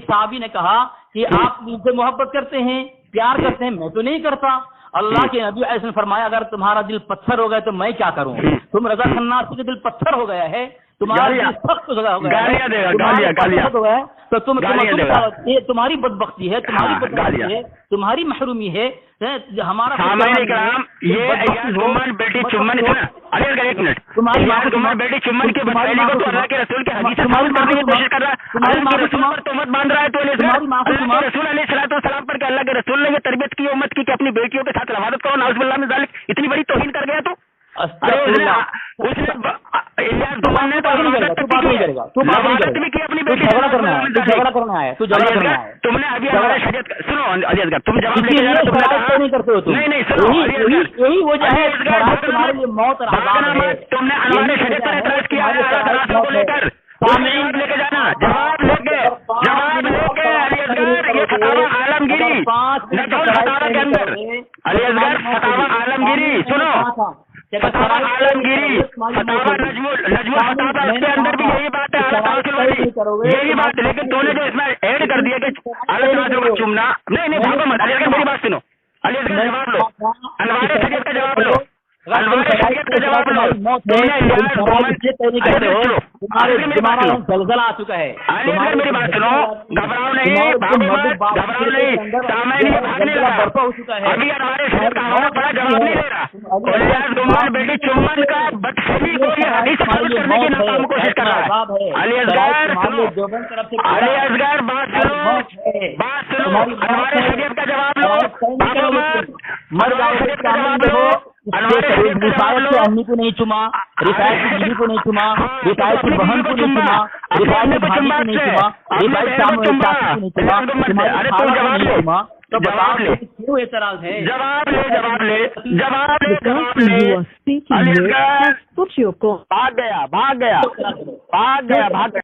साहबी ने कहा कि आप मुझसे मोहब्बत करते हैं, प्यार करते हैं, मैं तो नहीं करता। अल्लाह के नबी ऐसे फरमाया अगर तुम्हारा दिल पत्थर हो गया तो मैं क्या करूं? तुम रजा खन्नासी के दिल पत्थर हो गया है, तुम्हारी गालियाँ। सख्त सजा हो गया है। गालियाँ देगा, तुम्हारी गालियाँ। सख्त हो गया है, तो गालियाँ देगा। ये तुम्हारी बदबख्ती है, तुम्हारी हाँ, बदबख्ती गालियाँ। है, तुम्हारी महरूमी है। हमारा सामान्य कराम ये इलियास गुमान बेटी चुम्बन सुना अली असगर एक मिनट तुम्हारी इलियास गुमान बेटी चुम्बन की बदफैली को तो अल्लाह के रसूल के हदीस से साबित करने की कोशिश कर रहा है। तुम्हारी अल्लाह माँ के को रसूल पर तोहमत बांध रहा है तो तुम्हारी माँ को अल्लाह के रसूल अलैहिस्सलाम पर अल्लाह के रसूल ने ये तरबियत की उम्मत की कि अपनी बेटियों के साथ रवादत करो, नाउज़ुबिल्लाह मिन ज़ालिक। इतनी बड़ी तौहीन कर गया तू। अरे उसने इलियास गुमान ने तो तू बात नहीं करेगा, तू बात नहीं रवादत भी की करेगा, अपनी तू बेटी झगड़ा करना है, तू झगड़ा करना है, तू झगड़ा करना है। तुमने अभी हमारे शरीयत सुनो अली असगर तुम जवाब लेके इसीलिए जाना तुमने शराइत कहा नहीं करते हो तुम। नहीं सुनो यही वजह है शराइत तुम्हारे लिए मौत और अज़ाब है। तुमने अनवार शरीयत पर एतराज किया है अदालतों को लेकर जवाब लेके जाना जवाब लेके अली असगर ये फतावा आलमगिरी नजमुल फतावा के अंदर अली असगर फतावा आलमगिरी सुनो फतावा आलमगिरी फतावा नजमुल फतावा इसके अंदर भी यही बात है यही बात। लेकिन तूने जो इसमें ऐड कर दिया कि आलोचना को चुमना नहीं भागो मत। अली असगर मेरी बात सुनो, अली असगर जवाब लो, अनवार शरीयत का जवाब लो, अनवार शरीयत का जवाब लो। तुमने इलियास गुमान तुम्हारे दिमाग में जलजला आ चुका है। अली असगर मेरी बात सुनो, घबराओ नहीं, भागो मत, घबराओ नहीं, सामने भागने लगा हो चुका है। अभी हमारे शरीयत का हवाला पड़ा जवाब नहीं दे रहा। इलियास गुमान बेटी चुम्बन का बदफैली को ये हदीस साबित करने की नाकाम कोशिश कर रहा है। अली असगर सुनो, अली असगर बात सुनो, हमारे शरीयत का जवाब लो, भागो मत, हमारे शरीयत का जवाब लो, हमारे शरीयत का जवाब लो। अम्मी को नहीं चुमा, रिफायत की बीवी को नहीं चुमा, रिफायत की बहन को नहीं चुमा, रिफायत की भाभी को नहीं चुमा, रिफायत सामने को नहीं चुमा, तुम्हारे खाला को नहीं चुमा। तो बताओ क्यों एतराज है? जवाब ले Speaking Ali with Asghar has put your call. भाग गया